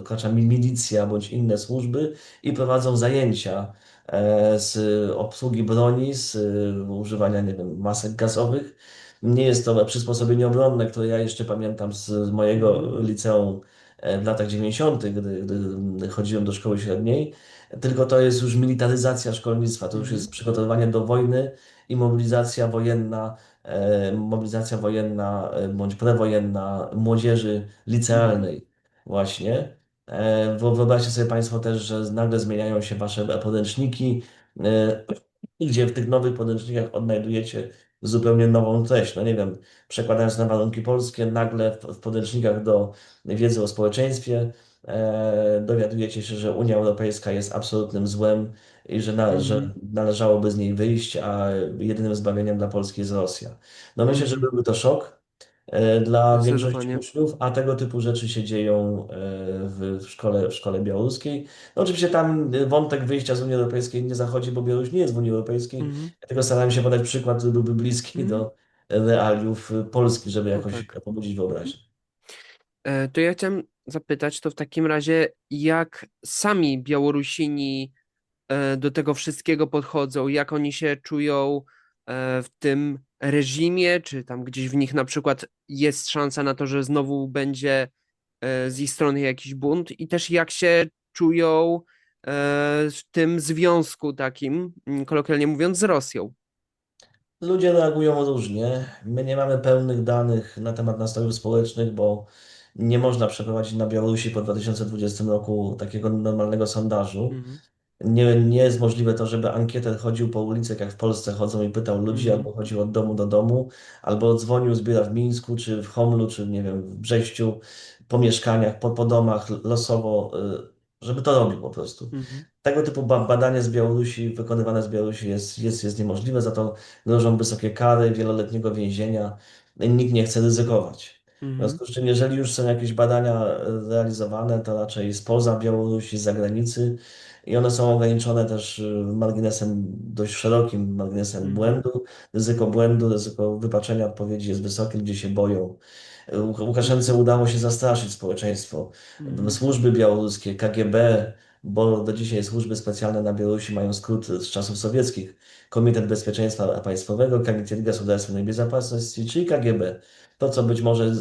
wkracza milicja bądź inne służby i prowadzą zajęcia z obsługi broni, z używania, nie wiem, masek gazowych. Nie jest to przysposobienie obronne, które ja jeszcze pamiętam z Mhm. mojego liceum w latach 90., gdy chodziłem do szkoły średniej, tylko to jest już militaryzacja szkolnictwa, to już Mhm. jest przygotowywanie do wojny i mobilizacja wojenna bądź prewojenna młodzieży Mhm. licealnej właśnie. Wyobraźcie sobie Państwo też, że nagle zmieniają się Wasze podręczniki, e, gdzie w tych nowych podręcznikach odnajdujecie zupełnie nową treść. No nie wiem, przekładając na warunki polskie, nagle w podręcznikach do wiedzy o społeczeństwie dowiadujecie się, że Unia Europejska jest absolutnym złem i że Mhm. należałoby z niej wyjść, a jedynym zbawieniem dla Polski jest Rosja. No myślę, że Mhm. byłby to szok dla większości Zdecydowanie. uczniów, a tego typu rzeczy się dzieją w szkole białoruskiej. No oczywiście tam wątek wyjścia z Unii Europejskiej nie zachodzi, bo Białoruś nie jest w Unii Europejskiej. Mhm. Ja tylko starałem się podać przykład, który byłby bliski Mhm. do realiów Polski, żeby No jakoś tak. pobudzić Mhm. wyobraźnię. To ja chciałem zapytać to w takim razie, jak sami Białorusini do tego wszystkiego podchodzą, jak oni się czują w tym reżimie, czy tam gdzieś w nich na przykład jest szansa na to, że znowu będzie z ich strony jakiś bunt i też jak się czują w tym związku takim, kolokwialnie mówiąc, z Rosją. Ludzie reagują różnie. My nie mamy pełnych danych na temat nastrojów społecznych, bo nie można przeprowadzić na Białorusi po 2020 roku takiego normalnego sondażu. Mhm. Nie jest możliwe to, żeby ankieter chodził po ulicach, jak w Polsce chodzą i pytał ludzi, Mhm. albo chodził od domu do domu, albo dzwonił, zbiera w Mińsku, czy w Homlu, czy nie wiem, w Brześciu, po mieszkaniach, po domach losowo, żeby to robił po prostu. Mhm. Tego typu badanie z Białorusi, wykonywane z Białorusi jest niemożliwe, za to grożą wysokie kary, wieloletniego więzienia. Nikt nie chce ryzykować. W Mhm. związku z czym, jeżeli już są jakieś badania realizowane, to raczej spoza Białorusi, z zagranicy i one są ograniczone też marginesem dość szerokim, marginesem Mhm. błędu, ryzyko wypaczenia odpowiedzi jest wysokie, ludzie się boją. Łukaszence Mhm. udało się zastraszyć społeczeństwo. Mhm. Służby białoruskie, KGB, bo do dzisiaj służby specjalne na Białorusi mają skrót z czasów sowieckich. Komitet Bezpieczeństwa Państwowego, Komitet Государственной Безопасности, czyli KGB. To, co być może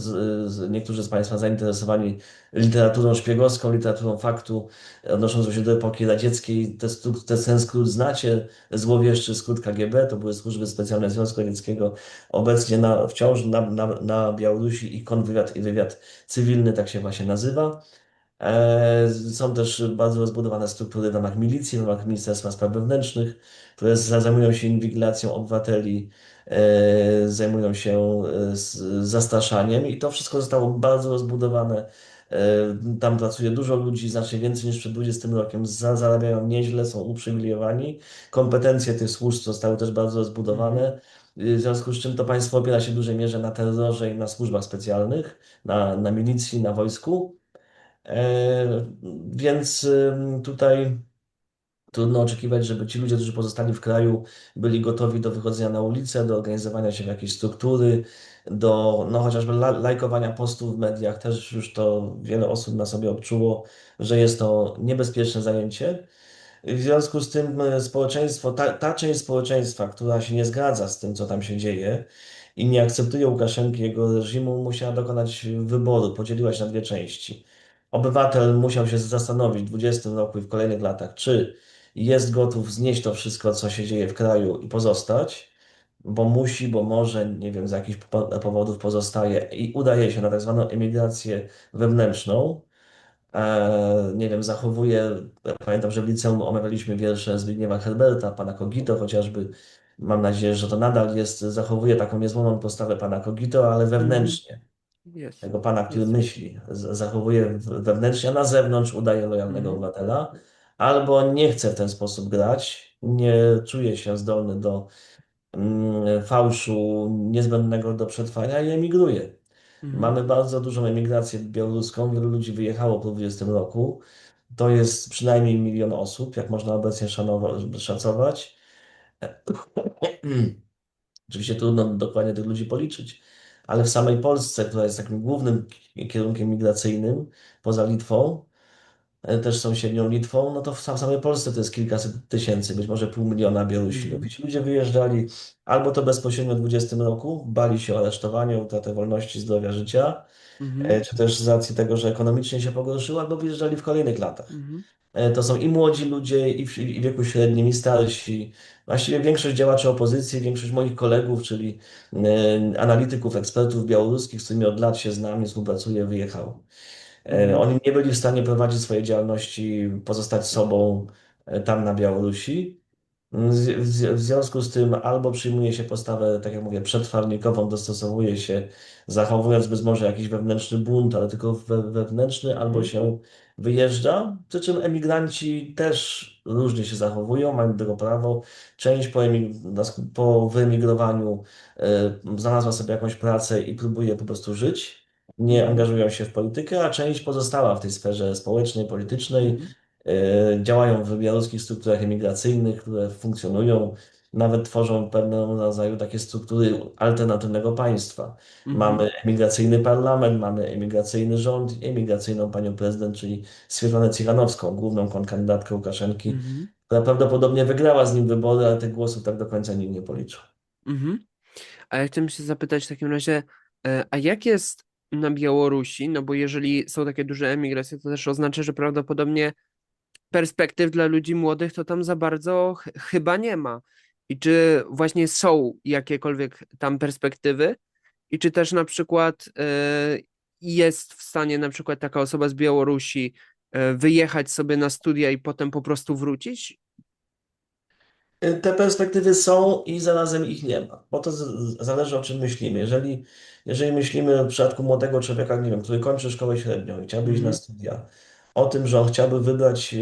niektórzy z Państwa zainteresowani literaturą szpiegowską, literaturą faktu odnoszącą się do epoki radzieckiej, ten skrót znacie, złowieszczy skrót KGB, to były służby specjalne Związku Radzieckiego, obecnie wciąż na Białorusi i kontrwywiad i wywiad cywilny, tak się właśnie nazywa. Są też bardzo rozbudowane struktury w ramach milicji, w ramach Ministerstwa Spraw Wewnętrznych, które zajmują się inwigilacją obywateli, zajmują się zastraszaniem i to wszystko zostało bardzo rozbudowane. Tam pracuje dużo ludzi, znacznie więcej niż przed 20 rokiem, zarabiają nieźle, są uprzywilejowani. Kompetencje tych służb zostały też bardzo Mhm. rozbudowane, w związku z czym to państwo opiera się w dużej mierze na terrorze i na służbach specjalnych, na milicji, na wojsku. E, Więc tutaj trudno oczekiwać, żeby ci ludzie, którzy pozostali w kraju, byli gotowi do wychodzenia na ulicę, do organizowania się w jakieś struktury, do no, chociażby lajkowania postów w mediach. Też już to wiele osób na sobie odczuło, że jest to niebezpieczne zajęcie. W związku z tym społeczeństwo, ta część społeczeństwa, która się nie zgadza z tym, co tam się dzieje i nie akceptuje Łukaszenki i jego reżimu, musiała dokonać wyboru, podzieliła się na dwie części. Obywatel musiał się zastanowić w 20 roku i w kolejnych latach, czy jest gotów znieść to wszystko, co się dzieje w kraju i pozostać, bo musi, bo może, nie wiem, z jakichś powodów pozostaje i udaje się na tak zwaną emigrację wewnętrzną. Nie wiem, zachowuje, ja pamiętam, że w liceum omawialiśmy wiersze Zbigniewa Herberta, pana Kogito chociażby, mam nadzieję, że to nadal jest, zachowuje taką niezłomną postawę pana Kogito, ale Mhm. wewnętrznie, Jest. tego pana, który Jest. myśli, zachowuje wewnętrznie, a na zewnątrz udaje lojalnego Mhm. obywatela, albo nie chce w ten sposób grać, nie czuje się zdolny do fałszu niezbędnego do przetrwania i emigruje. Mhm. Mamy bardzo dużą emigrację białoruską, wielu ludzi wyjechało po 20 roku. To jest przynajmniej 1 000 000 osób, jak można obecnie szacować. Oczywiście trudno dokładnie tych ludzi policzyć, ale w samej Polsce, która jest takim głównym kierunkiem migracyjnym poza Litwą, też sąsiednią Litwą, no to w samej Polsce to jest kilkaset tysięcy, być może 500 000 Białorusinów. I Mhm. ci ludzie wyjeżdżali albo to bezpośrednio w 20 roku, bali się o aresztowanie, utratę wolności, zdrowia, życia, Mhm. czy też z racji tego, że ekonomicznie się pogorszyło, albo wyjeżdżali w kolejnych latach. Mhm. To są i młodzi ludzie, i w wieku średnim, i starsi. Właściwie większość działaczy opozycji, większość moich kolegów, czyli analityków, ekspertów białoruskich, z którymi od lat się znam, współpracuję, wyjechało. Mhm. Oni nie byli w stanie prowadzić swojej działalności, pozostać sobą tam na Białorusi. W związku z tym albo przyjmuje się postawę, tak jak mówię, przetwarnikową, dostosowuje się, zachowując być może jakiś wewnętrzny bunt, ale tylko wewnętrzny, albo Mhm. się wyjeżdża. Przy czym emigranci też różnie się zachowują, mają do tego prawo. Część po wyemigrowaniu znalazła sobie jakąś pracę i próbuje po prostu żyć. Nie Mhm. angażują się w politykę, a część pozostała w tej sferze społecznej, politycznej, Mhm. działają w białoruskich strukturach emigracyjnych, które funkcjonują, nawet tworzą pewnego rodzaju takie struktury alternatywnego państwa. Mhm. Mamy emigracyjny parlament, mamy emigracyjny rząd i emigracyjną panią prezydent, czyli Swiatłanę Cichanowską, główną kandydatkę Łukaszenki, Mhm. która prawdopodobnie wygrała z nim wybory, ale tych głosów tak do końca nikt nie policzył. Mhm. A ja chciałem się zapytać w takim razie, a jak jest na Białorusi? No bo jeżeli są takie duże emigracje, to też oznacza, że prawdopodobnie perspektyw dla ludzi młodych to tam za bardzo chyba nie ma. I czy właśnie są jakiekolwiek tam perspektywy? I czy też na przykład jest w stanie na przykład taka osoba z Białorusi wyjechać sobie na studia i potem po prostu wrócić? Te perspektywy są i zarazem ich nie ma, bo to zależy o czym myślimy. Jeżeli myślimy w przypadku młodego człowieka, nie wiem, który kończy szkołę średnią i chciałby iść na Mhm. studia, o tym, że on chciałby wybrać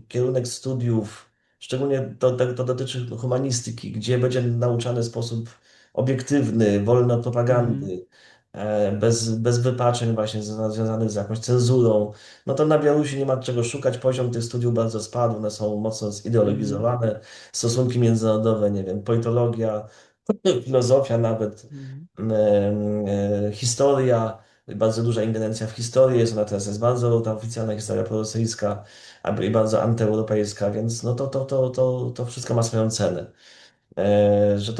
kierunek studiów, szczególnie to dotyczy humanistyki, gdzie będzie nauczany w sposób obiektywny, wolny od Mhm. propagandy, bez wypaczeń właśnie związanych z jakąś cenzurą, no to na Białorusi nie ma czego szukać. Poziom tych studiów bardzo spadł, one są mocno Mhm. zideologizowane, stosunki międzynarodowe, nie wiem, politologia, filozofia nawet, Mhm. historia. bardzo duża ingerencja w historię, jest ona teraz jest bardzo ta oficjalna historia prorosyjska i bardzo antyeuropejska, więc no to wszystko ma swoją cenę. Że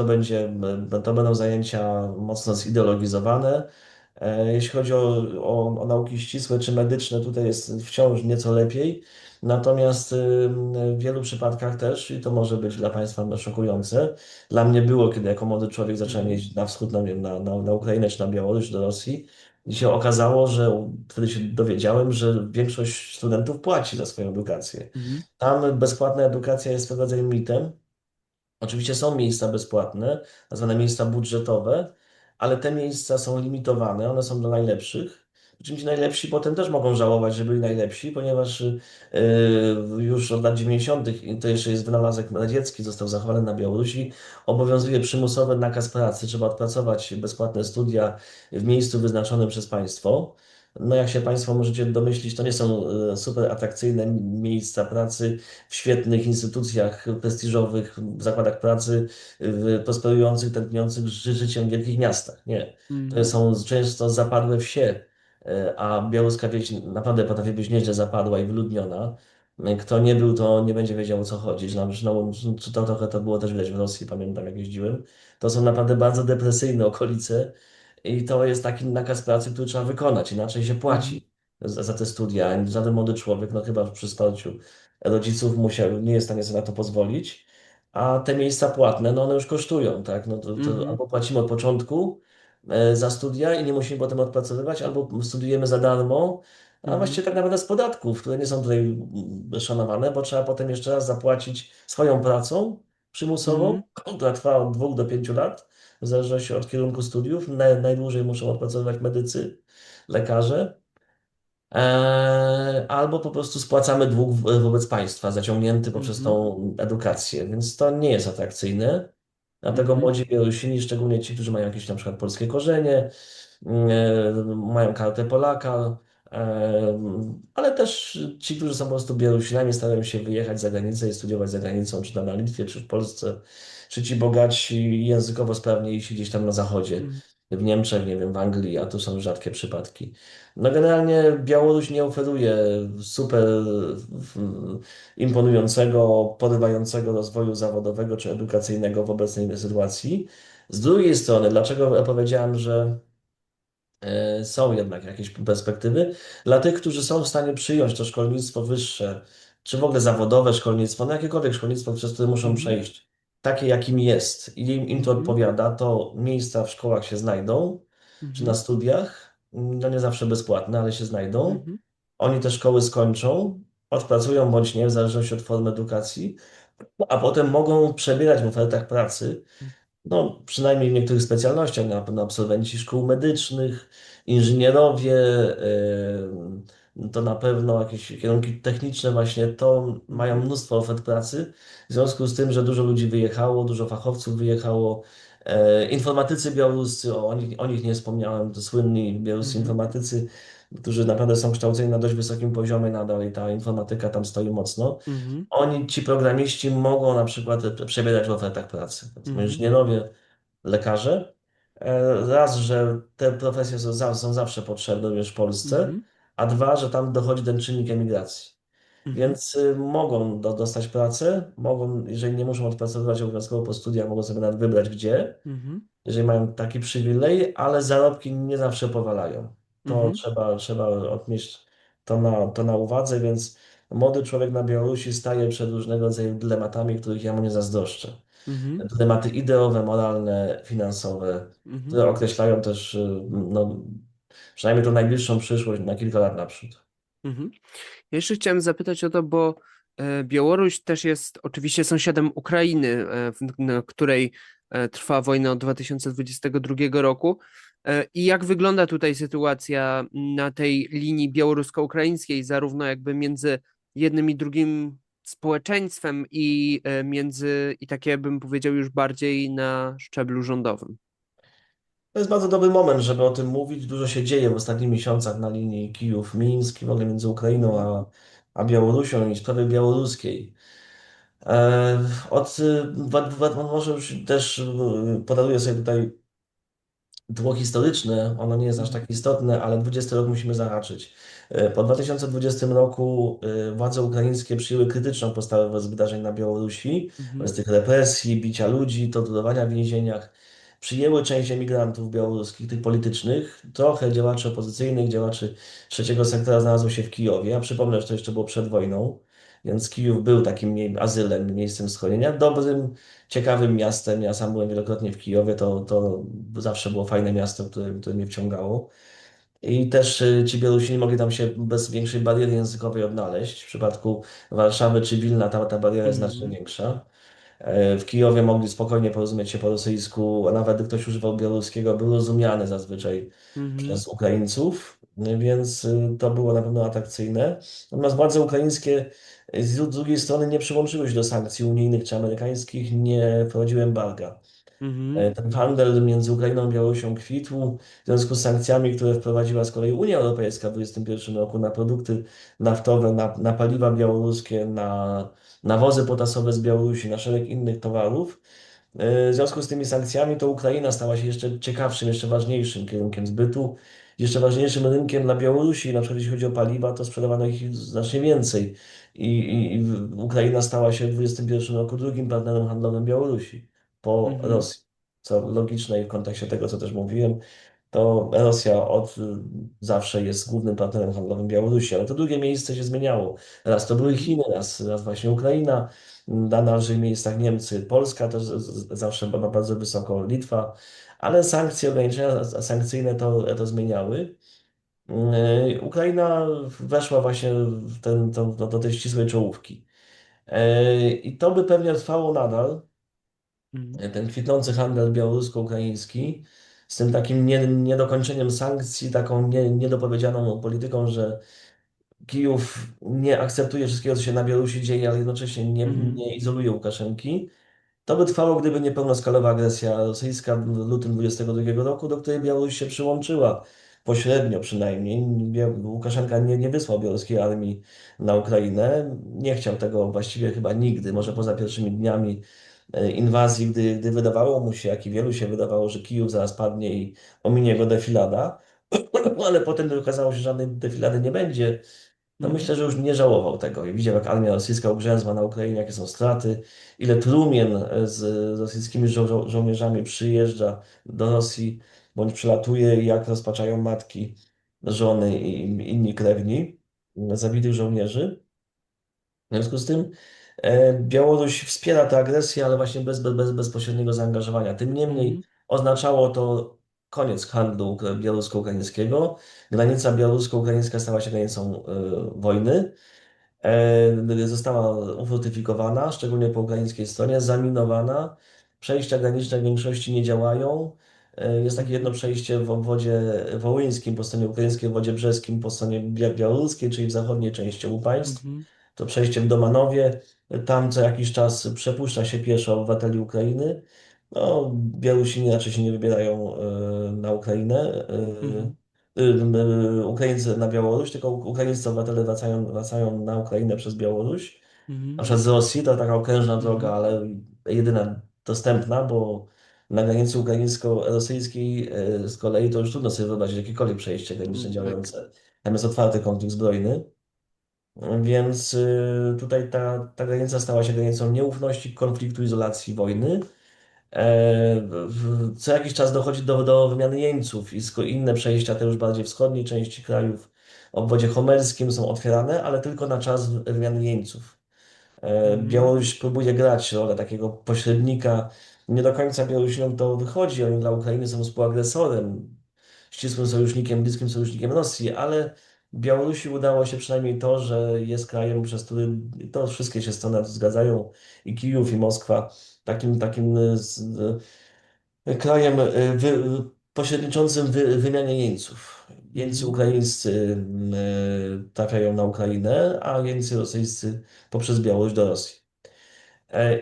to będą zajęcia mocno zideologizowane. Jeśli chodzi o nauki ścisłe czy medyczne, tutaj jest wciąż nieco lepiej. Natomiast w wielu przypadkach też, i to może być dla Państwa szokujące, dla mnie było, kiedy jako młody człowiek zacząłem Mhm. jeździć na wschód, na Ukrainę czy na Białoruś, do Rosji, i się okazało, że wtedy się dowiedziałem, że większość studentów płaci za swoją edukację. Mhm. Tam bezpłatna edukacja jest pewnego rodzaju mitem. Oczywiście są miejsca bezpłatne, tak zwane miejsca budżetowe, ale te miejsca są limitowane, one są dla najlepszych. Czym ci najlepsi potem też mogą żałować, że byli najlepsi, ponieważ już od lat 90., i to jeszcze jest wynalazek radziecki, został zachowany na Białorusi, obowiązuje przymusowy nakaz pracy. Trzeba odpracować bezpłatne studia w miejscu wyznaczonym przez państwo. No jak się Państwo możecie domyślić, to nie są super atrakcyjne miejsca pracy w świetnych instytucjach prestiżowych, w zakładach pracy, w prosperujących, tętniących życiem wielkich miastach. Nie. To Mhm. są często zapadłe wsie, a białoruska wieś naprawdę potrafi być nieźle zapadła i wyludniona. Kto nie był, to nie będzie wiedział, o co chodzi. Zresztą to trochę to było też widać w Rosji, pamiętam jak jeździłem. To są naprawdę bardzo depresyjne okolice i to jest taki nakaz pracy, który trzeba wykonać, inaczej się Mhm. płaci za te studia. Żaden młody człowiek, no chyba przy wsparciu rodziców nie jest w stanie sobie na to pozwolić, a te miejsca płatne, no one już kosztują, tak? No to Mhm. albo płacimy od początku za studia i nie musimy potem odpracowywać, albo studiujemy za darmo, a Mhm. właściwie tak naprawdę z podatków, które nie są tutaj szanowane, bo trzeba potem jeszcze raz zapłacić swoją pracą przymusową, Mhm. która trwa od 2 do 5 lat, w zależności od kierunku studiów. Najdłużej muszą odpracowywać medycy, lekarze. Albo po prostu spłacamy dług wobec państwa zaciągnięty poprzez Mhm. tą edukację, więc to nie jest atrakcyjne. Dlatego Mhm. młodzi Białorusini, szczególnie ci, którzy mają jakieś na przykład polskie korzenie, mają kartę Polaka, ale też ci, którzy są po prostu Białorusinami, starają się wyjechać za granicę i studiować za granicą, czy to na Litwie, czy w Polsce, czy ci bogaci językowo sprawniejsi gdzieś tam na zachodzie, Mhm. w Niemczech, nie wiem, w Anglii, a tu są rzadkie przypadki. No generalnie Białoruś nie oferuje super imponującego, porywającego rozwoju zawodowego czy edukacyjnego w obecnej sytuacji. Z drugiej strony, dlaczego ja powiedziałem, że są jednak jakieś perspektywy dla tych, którzy są w stanie przyjąć to szkolnictwo wyższe, czy w ogóle zawodowe szkolnictwo, no jakiekolwiek szkolnictwo, przez które muszą Mhm. przejść, takie jakim jest i im to Mhm. odpowiada, to miejsca w szkołach się znajdą, czy na Mhm. studiach, no nie zawsze bezpłatne, ale się znajdą. Mhm. Oni te szkoły skończą, odpracują bądź nie, w zależności od formy edukacji, a potem mogą przebierać w ofertach pracy, no, przynajmniej w niektórych specjalnościach, na pewno absolwenci szkół medycznych, inżynierowie, to na pewno jakieś kierunki techniczne właśnie, to mają Mhm. mnóstwo ofert pracy. W związku z tym, że dużo ludzi wyjechało, dużo fachowców wyjechało, informatycy białoruscy, o nich nie wspomniałem, to słynni białoruscy Mhm. informatycy, którzy naprawdę są kształceni na dość wysokim poziomie nadal i ta informatyka tam stoi mocno. Mhm. Oni, ci programiści, mogą na przykład przebierać w ofertach pracy. Powiedzmy, Mhm. inżynierowie, lekarze. Raz, że te profesje są zawsze potrzebne również w Polsce, Mhm. a dwa, że tam dochodzi ten czynnik emigracji. Mhm. Więc mogą dostać pracę, mogą, jeżeli nie muszą odpracowywać obowiązkowo po studiach, mogą sobie nawet wybrać gdzie, Mhm. jeżeli mają taki przywilej, ale zarobki nie zawsze powalają. To Mhm. trzeba odnieść to na uwadze, więc młody człowiek na Białorusi staje przed różnego rodzaju dylematami, których ja mu nie zazdroszczę. Mhm. Dylematy ideowe, moralne, finansowe, Mhm. które określają też no, przynajmniej tą najbliższą przyszłość na kilka lat naprzód. Mhm. Ja jeszcze chciałem zapytać o to, bo Białoruś też jest oczywiście sąsiadem Ukrainy, na której trwa wojna od 2022 roku. I jak wygląda tutaj sytuacja na tej linii białorusko-ukraińskiej, zarówno jakby między jednym i drugim społeczeństwem i takie bym powiedział już bardziej na szczeblu rządowym. To jest bardzo dobry moment, żeby o tym mówić. Dużo się dzieje w ostatnich miesiącach na linii Kijów-Mińsk, w ogóle między Ukrainą Mhm. a Białorusią i sprawy białoruskiej. Może już też podaruję sobie tutaj tło historyczne, ono nie jest aż Mhm. tak istotne, ale 20 rok musimy zahaczyć. Po 2020 roku władze ukraińskie przyjęły krytyczną postawę wobec wydarzeń na Białorusi, Mhm. wobec tych represji, bicia ludzi, torturowania w więzieniach. Przyjęły część emigrantów białoruskich, tych politycznych, trochę działaczy opozycyjnych, działaczy trzeciego sektora znalazło się w Kijowie. Ja przypomnę, że to jeszcze było przed wojną, więc Kijów był takim azylem, miejscem schronienia, dobrym, ciekawym miastem. Ja sam byłem wielokrotnie w Kijowie, to zawsze było fajne miasto, które mnie wciągało. I też ci Białorusini mogli tam się bez większej bariery językowej odnaleźć. W przypadku Warszawy czy Wilna ta bariera jest znacznie Mhm. większa. W Kijowie mogli spokojnie porozumieć się po rosyjsku, a nawet gdy ktoś używał białoruskiego, był rozumiany zazwyczaj Mhm. przez Ukraińców, więc to było na pewno atrakcyjne. Natomiast władze ukraińskie z drugiej strony nie przyłączyły się do sankcji unijnych czy amerykańskich, nie wprowadziły embarga. Mhm. Ten handel między Ukrainą a Białorusią kwitł w związku z sankcjami, które wprowadziła z kolei Unia Europejska w 2021 roku na produkty naftowe, na paliwa białoruskie, na nawozy potasowe z Białorusi, na szereg innych towarów. W związku z tymi sankcjami to Ukraina stała się jeszcze ciekawszym, jeszcze ważniejszym kierunkiem zbytu, jeszcze ważniejszym rynkiem dla Białorusi. Na przykład jeśli chodzi o paliwa, to sprzedawano ich znacznie więcej. I Ukraina stała się w 2021 roku drugim partnerem handlowym Białorusi po Mhm. Rosji. Co logiczne i w kontekście tego, co też mówiłem, to Rosja od zawsze jest głównym partnerem handlowym Białorusi, ale to drugie miejsce się zmieniało. Raz to były Mhm. Chiny, raz właśnie Ukraina, na dalszych miejscach Niemcy, Polska też zawsze była bardzo wysoko, Litwa, ale sankcje, ograniczenia sankcyjne to zmieniały. Ukraina weszła właśnie do tej ścisłej czołówki. I to by pewnie trwało nadal, Mhm. ten kwitnący handel białorusko-ukraiński, z tym takim niedokończeniem sankcji, taką niedopowiedzianą polityką, że Kijów nie akceptuje wszystkiego, co się na Białorusi dzieje, ale jednocześnie Mhm. nie izoluje Łukaszenki. To by trwało, gdyby nie pełnoskalowa agresja rosyjska w lutym 2022 roku, do której Białoruś się przyłączyła, pośrednio przynajmniej. Łukaszenka nie wysłał białoruskiej armii na Ukrainę. Nie chciał tego właściwie chyba nigdy, może poza pierwszymi dniami inwazji, gdy wydawało mu się, jak i wielu się wydawało, że Kijów zaraz padnie i ominie go defilada, ale potem gdy okazało się, że żadnej defilady nie będzie, to Mhm. myślę, że już nie żałował tego i widział, jak armia rosyjska ugrzęzła na Ukrainie, jakie są straty, ile trumien z rosyjskimi żołnierzami przyjeżdża do Rosji bądź przylatuje i jak rozpaczają matki, żony i inni krewni zabitych żołnierzy. W związku z tym Białoruś wspiera tę agresję, ale właśnie bez bezpośredniego zaangażowania. Tym niemniej Mhm. oznaczało to koniec handlu białorusko-ukraińskiego. Granica białorusko-ukraińska stała się granicą wojny. Została ufortyfikowana, szczególnie po ukraińskiej stronie, zaminowana. Przejścia graniczne w większości nie działają. Jest takie jedno Mhm. przejście w obwodzie wołyńskim po stronie ukraińskiej, w obwodzie brzeskim po stronie białoruskiej, czyli w zachodniej części obu państw. Mhm. To przejście w Domanowie. Tam co jakiś czas przepuszcza się pieszo obywateli Ukrainy. No, Białorusini raczej się nie wybierają na Ukrainę. Mhm. Ukraińcy na Białoruś, tylko ukraińscy obywatele wracają na Ukrainę przez Białoruś, Mhm. a przez Rosję to taka okrężna droga, Mhm. ale jedyna dostępna, bo na granicy ukraińsko-rosyjskiej z kolei to już trudno sobie wyobrazić jakiekolwiek przejście graniczne Tak. działające. Tam jest otwarty konflikt zbrojny, więc tutaj ta granica stała się granicą nieufności, konfliktu, izolacji, wojny. Co jakiś czas dochodzi do wymiany jeńców i inne przejścia, te już bardziej wschodniej części krajów, w obwodzie homerskim są otwierane, ale tylko na czas wymiany jeńców. Mhm. Białoruś próbuje grać rolę takiego pośrednika. Nie do końca Białorusinom to wychodzi, oni dla Ukrainy są współagresorem, ścisłym sojusznikiem, bliskim sojusznikiem Rosji, ale Białorusi udało się przynajmniej to, że jest krajem, przez który to wszystkie się strony na to zgadzają, i Kijów, i Moskwa, takim krajem pośredniczącym w wymianie jeńców. Jeńcy Mhm. ukraińscy trafiają na Ukrainę, a jeńcy rosyjscy poprzez Białoruś do Rosji.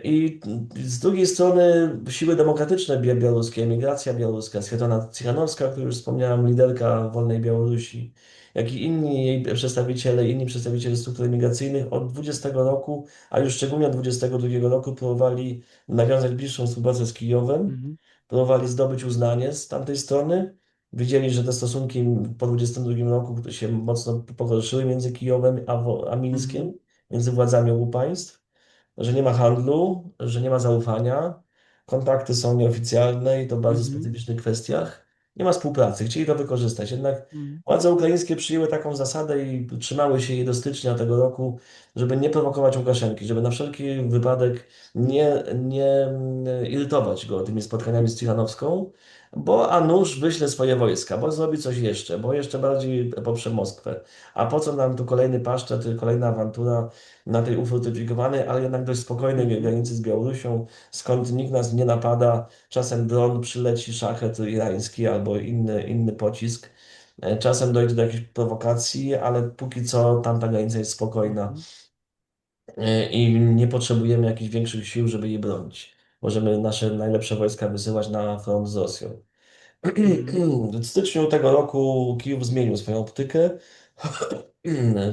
I z drugiej strony siły demokratyczne białoruskie, emigracja białoruska, Swietlana Cichanowska, o której już wspomniałem, liderka Wolnej Białorusi, jak i inni jej przedstawiciele, inni przedstawiciele struktur emigracyjnych od 20 roku, a już szczególnie od 22 roku próbowali nawiązać bliższą współpracę z Kijowem. Mhm. próbowali zdobyć uznanie z tamtej strony. Widzieli, że te stosunki po 22 roku się mocno pogorszyły między Kijowem a Mhm. Mińskiem, między władzami obu państw, że nie ma handlu, że nie ma zaufania, kontakty są nieoficjalne i to w bardzo Mhm. specyficznych kwestiach. Nie ma współpracy, chcieli to wykorzystać. Jednak Mhm. władze ukraińskie przyjęły taką zasadę i trzymały się jej do stycznia tego roku, żeby nie prowokować Łukaszenki, żeby na wszelki wypadek nie irytować go tymi spotkaniami z Cichanowską, bo a nuż wyśle swoje wojska, bo zrobi coś jeszcze, bo jeszcze bardziej poprze Moskwę. A po co nam tu kolejny paszczet, kolejna awantura na tej ufortyfikowanej, ale jednak dość spokojnej Mhm. granicy z Białorusią, skąd nikt nas nie napada, czasem dron przyleci, szachet irański albo inny pocisk. Czasem dojdzie do jakiejś prowokacji, ale póki co tamta granica jest spokojna Mhm. i nie potrzebujemy jakichś większych sił, żeby jej bronić. Możemy nasze najlepsze wojska wysyłać na front z Rosją. Mhm. W styczniu tego roku Kijów zmienił swoją optykę.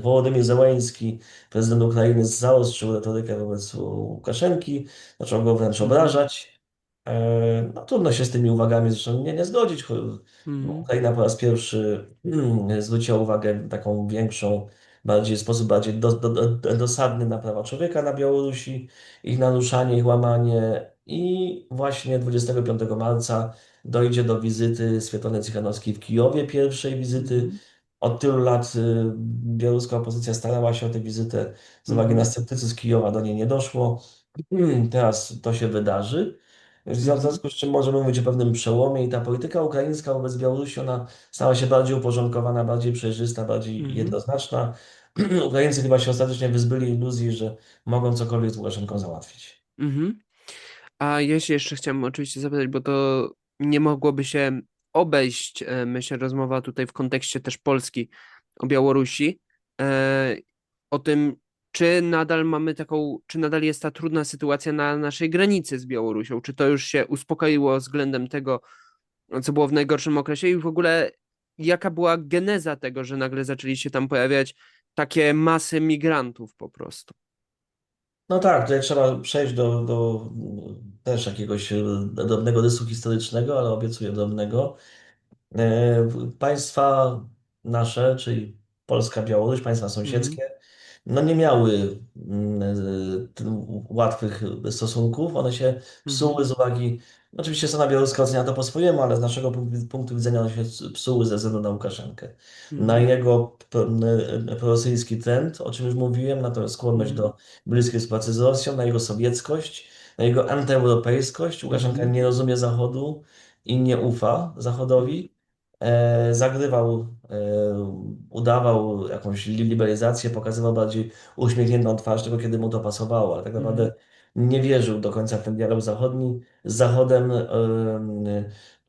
Wołodymyr Zełański, prezydent Ukrainy, zaostrzył retorykę wobec Łukaszenki, zaczął go wręcz Mhm. obrażać. No, trudno się z tymi uwagami zresztą nie zgodzić. Mhm. Ukraina po raz pierwszy zwróciła uwagę taką większą, bardziej w sposób bardziej dosadny na prawa człowieka na Białorusi, ich naruszanie, ich łamanie. I właśnie 25 marca dojdzie do wizyty Swietlany Cichanowskiej w Kijowie, pierwszej wizyty. Mhm. Od tylu lat białoruska opozycja starała się o tę wizytę. Z uwagi na Mhm. sceptycyzm Kijowa do niej nie doszło. Teraz to się wydarzy. W Mhm. związku z czym możemy mówić o pewnym przełomie i ta polityka ukraińska wobec Białorusi, ona stała się bardziej uporządkowana, bardziej przejrzysta, bardziej Mhm. jednoznaczna. Ukraińcy chyba się ostatecznie wyzbyli iluzji, że mogą cokolwiek z Łukaszenką załatwić. Mhm. A ja się jeszcze chciałem oczywiście zapytać, bo to nie mogłoby się obejść, myślę, rozmowa tutaj w kontekście też Polski o Białorusi, e, o tym, czy nadal mamy taką, czy nadal jest ta trudna sytuacja na naszej granicy z Białorusią, czy to już się uspokoiło względem tego, co było w najgorszym okresie i w ogóle jaka była geneza tego, że nagle zaczęli się tam pojawiać takie masy migrantów po prostu. No tak, tutaj trzeba przejść do też jakiegoś drobnego rysu historycznego, ale obiecuję drobnego. Państwa nasze, czyli Polska, Białoruś, państwa Mhm. sąsiedzkie, no nie miały łatwych stosunków. One się Mhm. psuły z uwagi, oczywiście strona białoruska ocenia to po swojemu, ale z naszego punktu widzenia one się psuły ze względu na Łukaszenkę. Na Mhm. jego prorosyjski trend, o czym już mówiłem, na tę skłonność Mhm. do bliskiej współpracy z Rosją, na jego sowieckość, na jego antyeuropejskość. Łukaszenka Mhm. nie rozumie Zachodu i nie ufa Zachodowi. Zagrywał, udawał jakąś liberalizację, pokazywał bardziej uśmiechniętą twarz, tylko kiedy mu to pasowało, ale tak Mhm. naprawdę nie wierzył do końca w ten dialog zachodni. Z Zachodem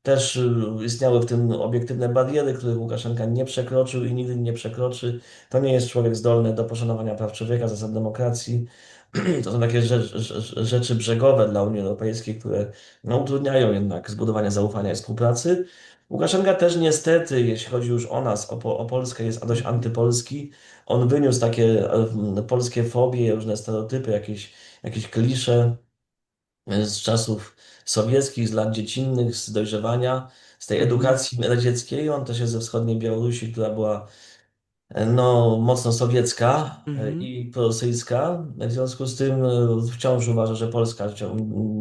też istniały w tym obiektywne bariery, których Łukaszenka nie przekroczył i nigdy nie przekroczy. To nie jest człowiek zdolny do poszanowania praw człowieka, zasad demokracji. To są takie rzeczy brzegowe dla Unii Europejskiej, które no, utrudniają jednak zbudowanie zaufania i współpracy. Łukaszenka też niestety, jeśli chodzi już o nas, o Polskę, jest dość Mhm. antypolski. On wyniósł takie polskie fobie, różne stereotypy, jakieś klisze z czasów sowieckich, z lat dziecinnych, z dojrzewania, z tej Mhm. edukacji radzieckiej. On też jest ze wschodniej Białorusi, która była no, mocno sowiecka Mhm. i prorosyjska. W związku z tym wciąż uważa, że Polska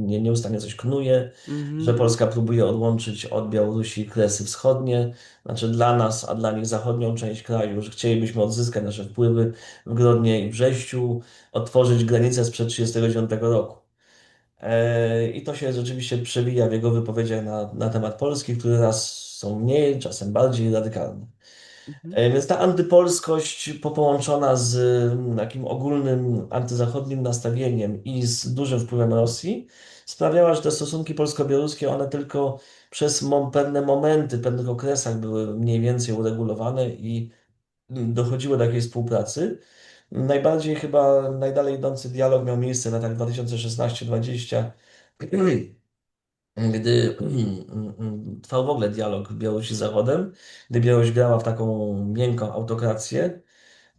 nieustannie coś knuje, że Mhm. Polska próbuje odłączyć od Białorusi kresy wschodnie, znaczy dla nas, a dla nich zachodnią część kraju, że chcielibyśmy odzyskać nasze wpływy w Grodnie i Brześciu, otworzyć granice sprzed 1939 roku. I to się rzeczywiście przewija w jego wypowiedziach na temat Polski, które raz są mniej, czasem bardziej radykalne. Mhm. Więc ta antypolskość połączona z takim ogólnym antyzachodnim nastawieniem i z dużym wpływem Rosji sprawiała, że te stosunki polsko-białoruskie, one tylko przez pewne momenty, w pewnych okresach były mniej więcej uregulowane i dochodziło do jakiejś współpracy. Najbardziej chyba najdalej idący dialog miał miejsce w latach 2016-2020, gdy trwał w ogóle dialog Białorusi z Zachodem, gdy Białoruś grała w taką miękką autokrację,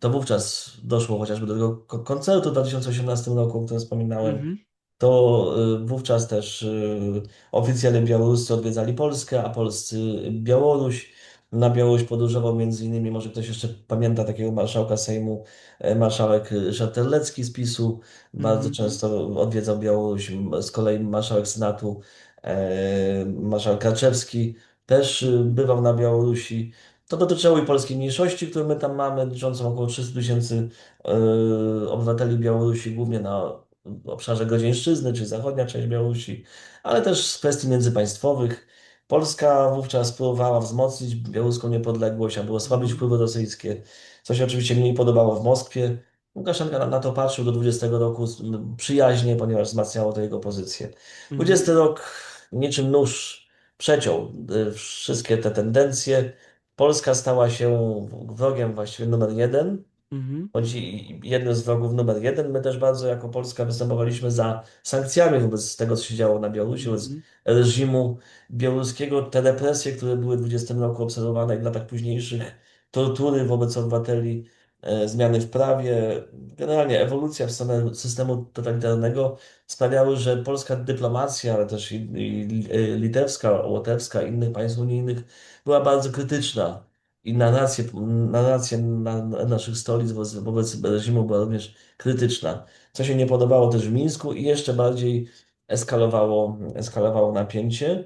to wówczas doszło chociażby do tego koncertu w 2018 roku, o którym wspominałem. Mhm. to wówczas też oficjele białoruscy odwiedzali Polskę, a polscy Białoruś. Na Białoruś podróżował między innymi, może ktoś jeszcze pamięta takiego marszałka Sejmu, marszałek Ryszard Terlecki z PiS-u. Bardzo Mhm. często odwiedzał Białoruś. Z kolei marszałek Senatu, marszałek Karczewski też Mhm. bywał na Białorusi. To dotyczyło i polskiej mniejszości, którą my tam mamy, liczącą około 300 tysięcy obywateli Białorusi, głównie na w obszarze Grodzieńszczyzny, czy zachodnia część Białorusi, ale też z kwestii międzypaństwowych. Polska wówczas próbowała wzmocnić białoruską niepodległość, aby osłabić Mhm. wpływy rosyjskie, co się oczywiście mniej podobało w Moskwie. Łukaszenka na to patrzył do 20 roku przyjaźnie, ponieważ wzmacniało to jego pozycję. Mhm. 20 rok niczym nóż przeciął wszystkie te tendencje. Polska stała się wrogiem właściwie numer jeden, Mhm. chodzi jednym z wrogów numer jeden. My też bardzo jako Polska występowaliśmy za sankcjami wobec tego, co się działo na Białorusi, wobec Mhm. reżimu białoruskiego. Te represje, które były w 20 roku obserwowane i w latach późniejszych, tortury wobec obywateli, zmiany w prawie, generalnie ewolucja w stronę systemu totalitarnego sprawiały, że polska dyplomacja, ale też i litewska, łotewska, innych państw unijnych była bardzo krytyczna. I narracja naszych stolic wobec reżimu była również krytyczna, co się nie podobało też w Mińsku i jeszcze bardziej eskalowało napięcie.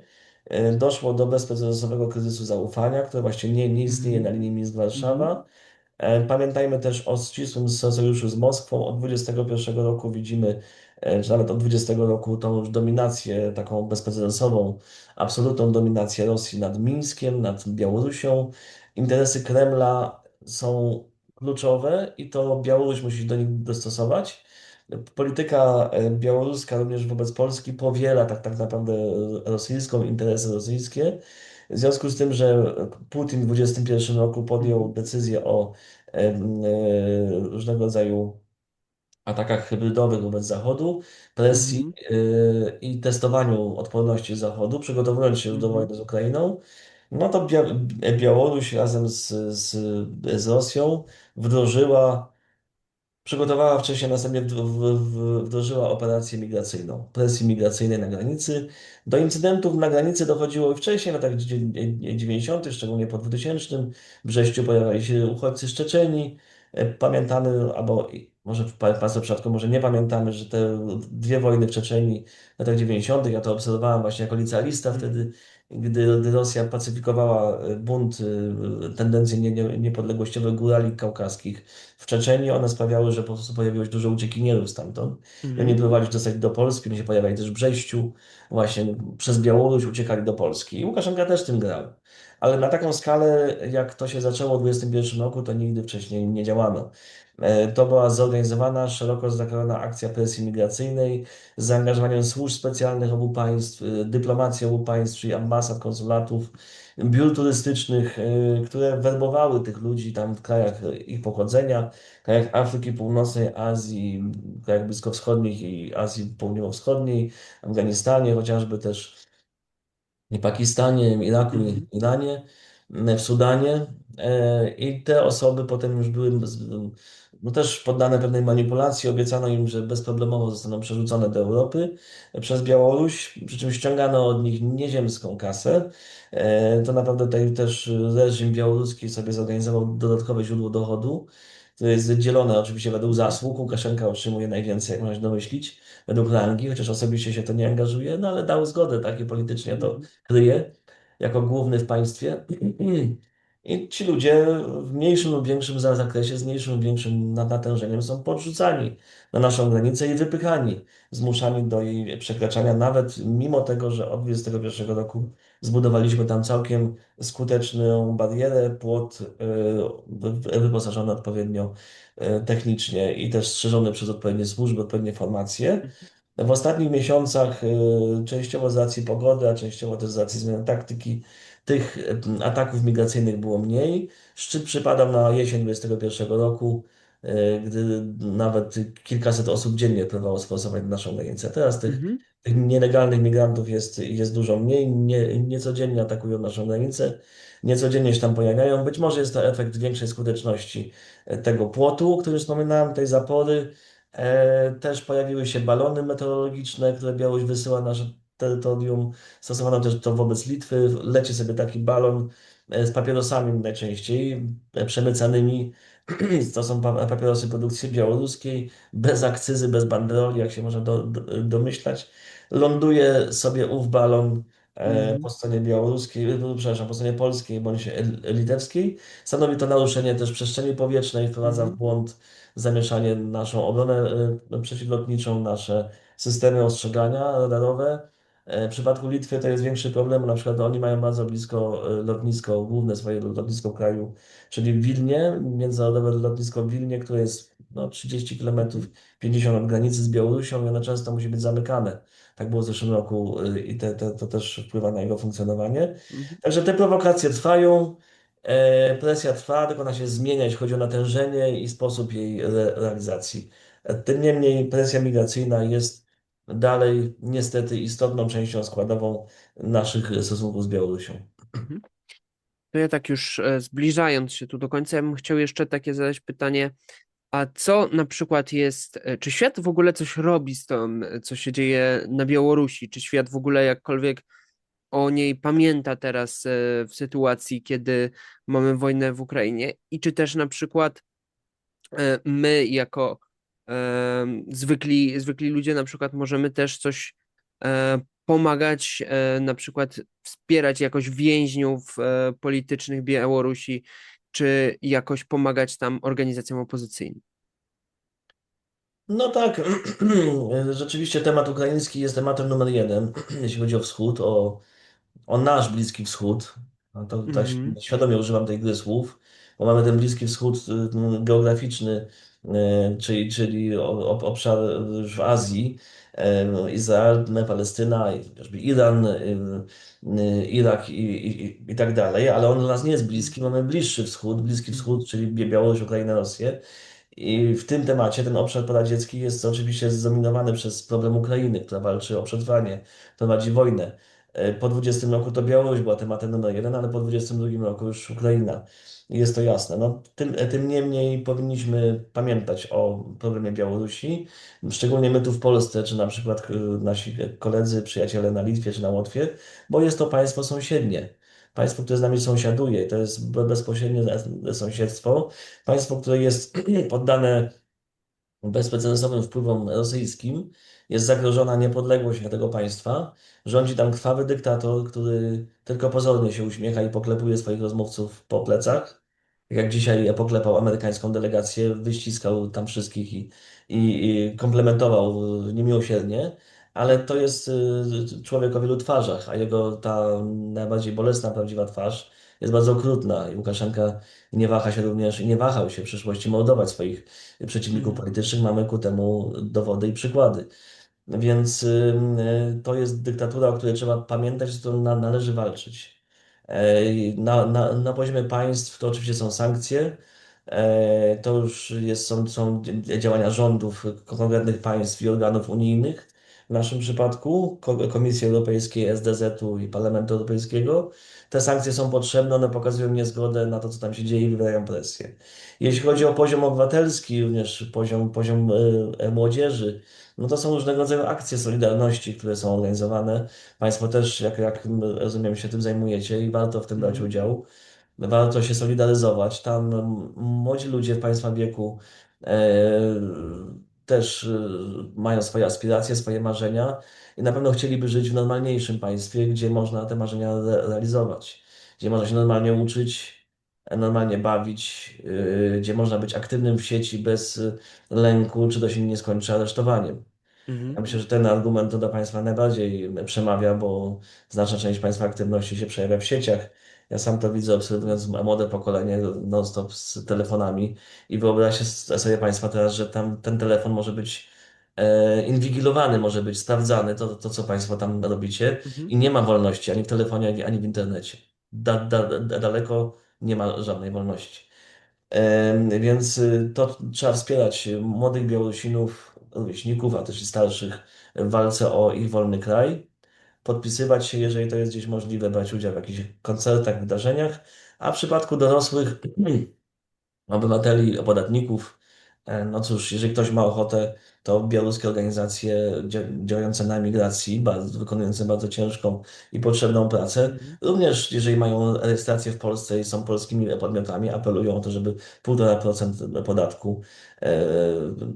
Doszło do bezprecedensowego kryzysu zaufania, który właśnie nie istnieje na Mhm. linii Mhm. Mińsk-Warszawa. Pamiętajmy też o ścisłym sojuszu z Moskwą. Od 21 roku widzimy, czy nawet od 20 roku, tą już dominację, taką bezprecedensową, absolutną dominację Rosji nad Mińskiem, nad Białorusią. Interesy Kremla są kluczowe i to Białoruś musi się do nich dostosować. Polityka białoruska również wobec Polski powiela tak naprawdę rosyjską, interesy rosyjskie. W związku z tym, że Putin w 21 roku podjął Mhm. decyzję o różnego rodzaju atakach hybrydowych wobec Zachodu, presji Mhm. i testowaniu odporności Zachodu, przygotowując się już do Mhm. wojny z Ukrainą, no to Białoruś razem z Rosją wdrożyła. Przygotowała wcześniej, następnie wdrożyła operację migracyjną, presji migracyjnej na granicy. Do incydentów na granicy dochodziło i wcześniej, w latach 90., szczególnie po 2000. W Brześciu pojawiali się uchodźcy z Czeczenii. Pamiętamy, albo może w Państwa przypadku może nie pamiętamy, że te dwie wojny w Czeczenii w latach 90., ja to obserwowałem właśnie jako licealista wtedy, gdy Rosja pacyfikowała bunt, tendencje niepodległościowe górali kaukaskich w Czeczenii. One sprawiały, że po prostu pojawiło się dużo uciekinierów stamtąd. I oni Mhm. próbowali się dostać do Polski, oni się pojawiali też w Brześciu, właśnie przez Białoruś uciekali do Polski. I Łukaszenka też tym grał. Ale na taką skalę, jak to się zaczęło w 2021 roku, to nigdy wcześniej nie działano. To była zorganizowana, szeroko zakrojona akcja presji migracyjnej z zaangażowaniem służb specjalnych obu państw, dyplomacji obu państw, czyli ambasad, konsulatów, biur turystycznych, które werbowały tych ludzi tam w krajach ich pochodzenia, w krajach Afryki Północnej, Azji, krajach bliskowschodnich i Azji Południowo-Wschodniej, Afganistanie, chociażby też i Pakistanie, Iraku, Mhm. Iranie, w Sudanie. I te osoby potem już były no też poddane pewnej manipulacji. Obiecano im, że bezproblemowo zostaną przerzucone do Europy przez Białoruś, przy czym ściągano od nich nieziemską kasę. To naprawdę tutaj też reżim białoruski sobie zorganizował dodatkowe źródło dochodu, które jest dzielone oczywiście według Mhm. zasług. Łukaszenka otrzymuje najwięcej, jak można się domyślić, według rangi, chociaż osobiście się to nie angażuje, no ale dał zgodę, tak, i politycznie to Mhm. kryje jako główny w państwie. I ci ludzie w mniejszym lub większym zakresie, z mniejszym lub większym natężeniem są podrzucani na naszą granicę i wypychani, zmuszani do jej przekraczania, nawet mimo tego, że od 21 roku zbudowaliśmy tam całkiem skuteczną barierę, płot wyposażony odpowiednio technicznie i też strzeżony przez odpowiednie służby, odpowiednie formacje. W ostatnich miesiącach, częściowo z racji pogody, a częściowo też z racji zmiany taktyki, tych ataków migracyjnych było mniej. Szczyt przypadał na jesień 2021 roku, gdy nawet kilkaset osób dziennie próbowało sforsować na naszą granicę. Teraz Mhm. tych nielegalnych migrantów jest dużo mniej, niecodziennie atakują naszą granicę, niecodziennie się tam pojawiają. Być może jest to efekt większej skuteczności tego płotu, o którym wspominałem, tej zapory. Też pojawiły się balony meteorologiczne, które Białoruś wysyła na nasze terytorium. Stosowano też to wobec Litwy. Leci sobie taki balon z papierosami najczęściej, przemycanymi. To są papierosy produkcji białoruskiej, bez akcyzy, bez banderoli, jak się można domyślać. Ląduje sobie ów balon po Mhm. stronie białoruskiej, przepraszam, po stronie polskiej bądź litewskiej. Stanowi to naruszenie też przestrzeni powietrznej, wprowadza w Mhm. błąd zamieszanie naszą obronę przeciwlotniczą, nasze systemy ostrzegania radarowe. W przypadku Litwy to jest większy problem, na przykład oni mają bardzo blisko lotnisko, główne swoje lotnisko w kraju, czyli w Wilnie, międzynarodowe lotnisko w Wilnie, które jest 30 Mhm. km, 50 od granicy z Białorusią i ono często musi być zamykane. Tak było w zeszłym roku i to też wpływa na jego funkcjonowanie. Mhm. Także te prowokacje trwają. Presja trwa, tylko ona się zmienia, jeśli chodzi o natężenie i sposób jej realizacji. Tym niemniej presja migracyjna jest dalej niestety istotną częścią składową naszych stosunków z Białorusią. Mhm. To ja tak już zbliżając się tu do końca, ja bym chciał jeszcze takie zadać pytanie, a co na przykład jest, czy świat w ogóle coś robi z tym, co się dzieje na Białorusi? Czy świat w ogóle jakkolwiek o niej pamięta teraz w sytuacji, kiedy mamy wojnę w Ukrainie? I czy też na przykład my jako zwykli ludzie na przykład możemy też coś pomagać, na przykład wspierać jakoś więźniów politycznych Białorusi, czy jakoś pomagać tam organizacjom opozycyjnym? No tak, rzeczywiście temat ukraiński jest tematem numer jeden, jeśli chodzi o Wschód, o nasz Bliski Wschód. No to tak Mhm, świadomie używam tej gry słów, bo mamy ten Bliski Wschód geograficzny, czyli obszar w Azji, Izrael, Palestyna, i chociażby Iran, Irak i tak dalej, ale on dla nas nie jest bliski, mamy bliższy wschód, Bliski mhm, Wschód, czyli Białoruś, Ukrainę, Rosję. I w tym temacie ten obszar poradziecki jest oczywiście zdominowany przez problem Ukrainy, która walczy o przetrwanie, prowadzi wojnę. Po 20 roku to Białoruś była tematem numer jeden, ale po 22 roku już Ukraina. Jest to jasne. No, tym niemniej powinniśmy pamiętać o problemie Białorusi, szczególnie my tu w Polsce, czy na przykład nasi koledzy, przyjaciele na Litwie czy na Łotwie, bo jest to państwo sąsiednie. Państwo, które z nami sąsiaduje, to jest bezpośrednie sąsiedztwo. Państwo, które jest poddane bezprecedensowym wpływom rosyjskim, jest zagrożona niepodległość tego państwa. Rządzi tam krwawy dyktator, który tylko pozornie się uśmiecha i poklepuje swoich rozmówców po plecach. Tak jak dzisiaj poklepał amerykańską delegację, wyściskał tam wszystkich i komplementował niemiłosiernie. Ale to jest człowiek o wielu twarzach, a jego ta najbardziej bolesna, prawdziwa twarz jest bardzo okrutna. I Łukaszenka nie waha się również i nie wahał się w przyszłości mordować swoich przeciwników mhm, politycznych. Mamy ku temu dowody i przykłady. Więc to jest dyktatura, o której trzeba pamiętać, z którą należy walczyć. Na poziomie państw to oczywiście są sankcje. To już są działania rządów konkretnych państw i organów unijnych. W naszym przypadku Komisji Europejskiej, SDZ-u i Parlamentu Europejskiego. Te sankcje są potrzebne, one pokazują niezgodę na to, co tam się dzieje i wywierają presję. Jeśli chodzi o poziom obywatelski, również poziom młodzieży, no to są różnego rodzaju akcje solidarności, które są organizowane. Państwo też, jak rozumiem, się tym zajmujecie i warto w tym brać mhm, udział. Warto się solidaryzować. Tam młodzi ludzie w Państwa wieku e, też mają swoje aspiracje, swoje marzenia i na pewno chcieliby żyć w normalniejszym państwie, gdzie można te marzenia realizować, gdzie można się normalnie uczyć, normalnie bawić, gdzie można być aktywnym w sieci bez lęku, czy to się nie skończy aresztowaniem. Ja mhm, myślę, że ten argument to do Państwa najbardziej przemawia, bo znaczna część Państwa aktywności się przejawia w sieciach. Ja sam to widzę, obserwując młode pokolenie non-stop z telefonami i wyobraźcie sobie Państwo teraz, że tam ten telefon może być inwigilowany, może być sprawdzany, to co Państwo tam robicie mhm, i nie ma wolności ani w telefonie, ani w internecie. Daleko nie ma żadnej wolności. Więc to trzeba wspierać młodych Białorusinów, rówieśników, a też i starszych w walce o ich wolny kraj. Podpisywać się, jeżeli to jest gdzieś możliwe, brać udział w jakichś koncertach, wydarzeniach, a w przypadku dorosłych obywateli, podatników, No cóż, jeżeli ktoś ma ochotę, to białoruskie organizacje działające na emigracji, wykonujące bardzo ciężką i potrzebną pracę, Mhm. również jeżeli mają rejestrację w Polsce i są polskimi podmiotami, apelują o to, żeby 1,5% podatku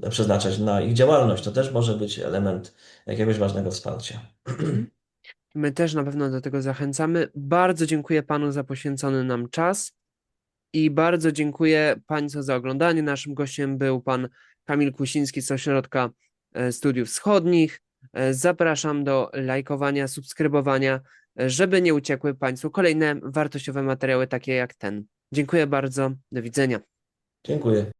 przeznaczać na ich działalność. To też może być element jakiegoś ważnego wsparcia. Mhm. My też na pewno do tego zachęcamy. Bardzo dziękuję panu za poświęcony nam czas i bardzo dziękuję państwu za oglądanie. Naszym gościem był pan Kamil Kusiński z Ośrodka Studiów Wschodnich. Zapraszam do lajkowania, subskrybowania, żeby nie uciekły państwu kolejne wartościowe materiały takie jak ten. Dziękuję bardzo. Do widzenia. Dziękuję.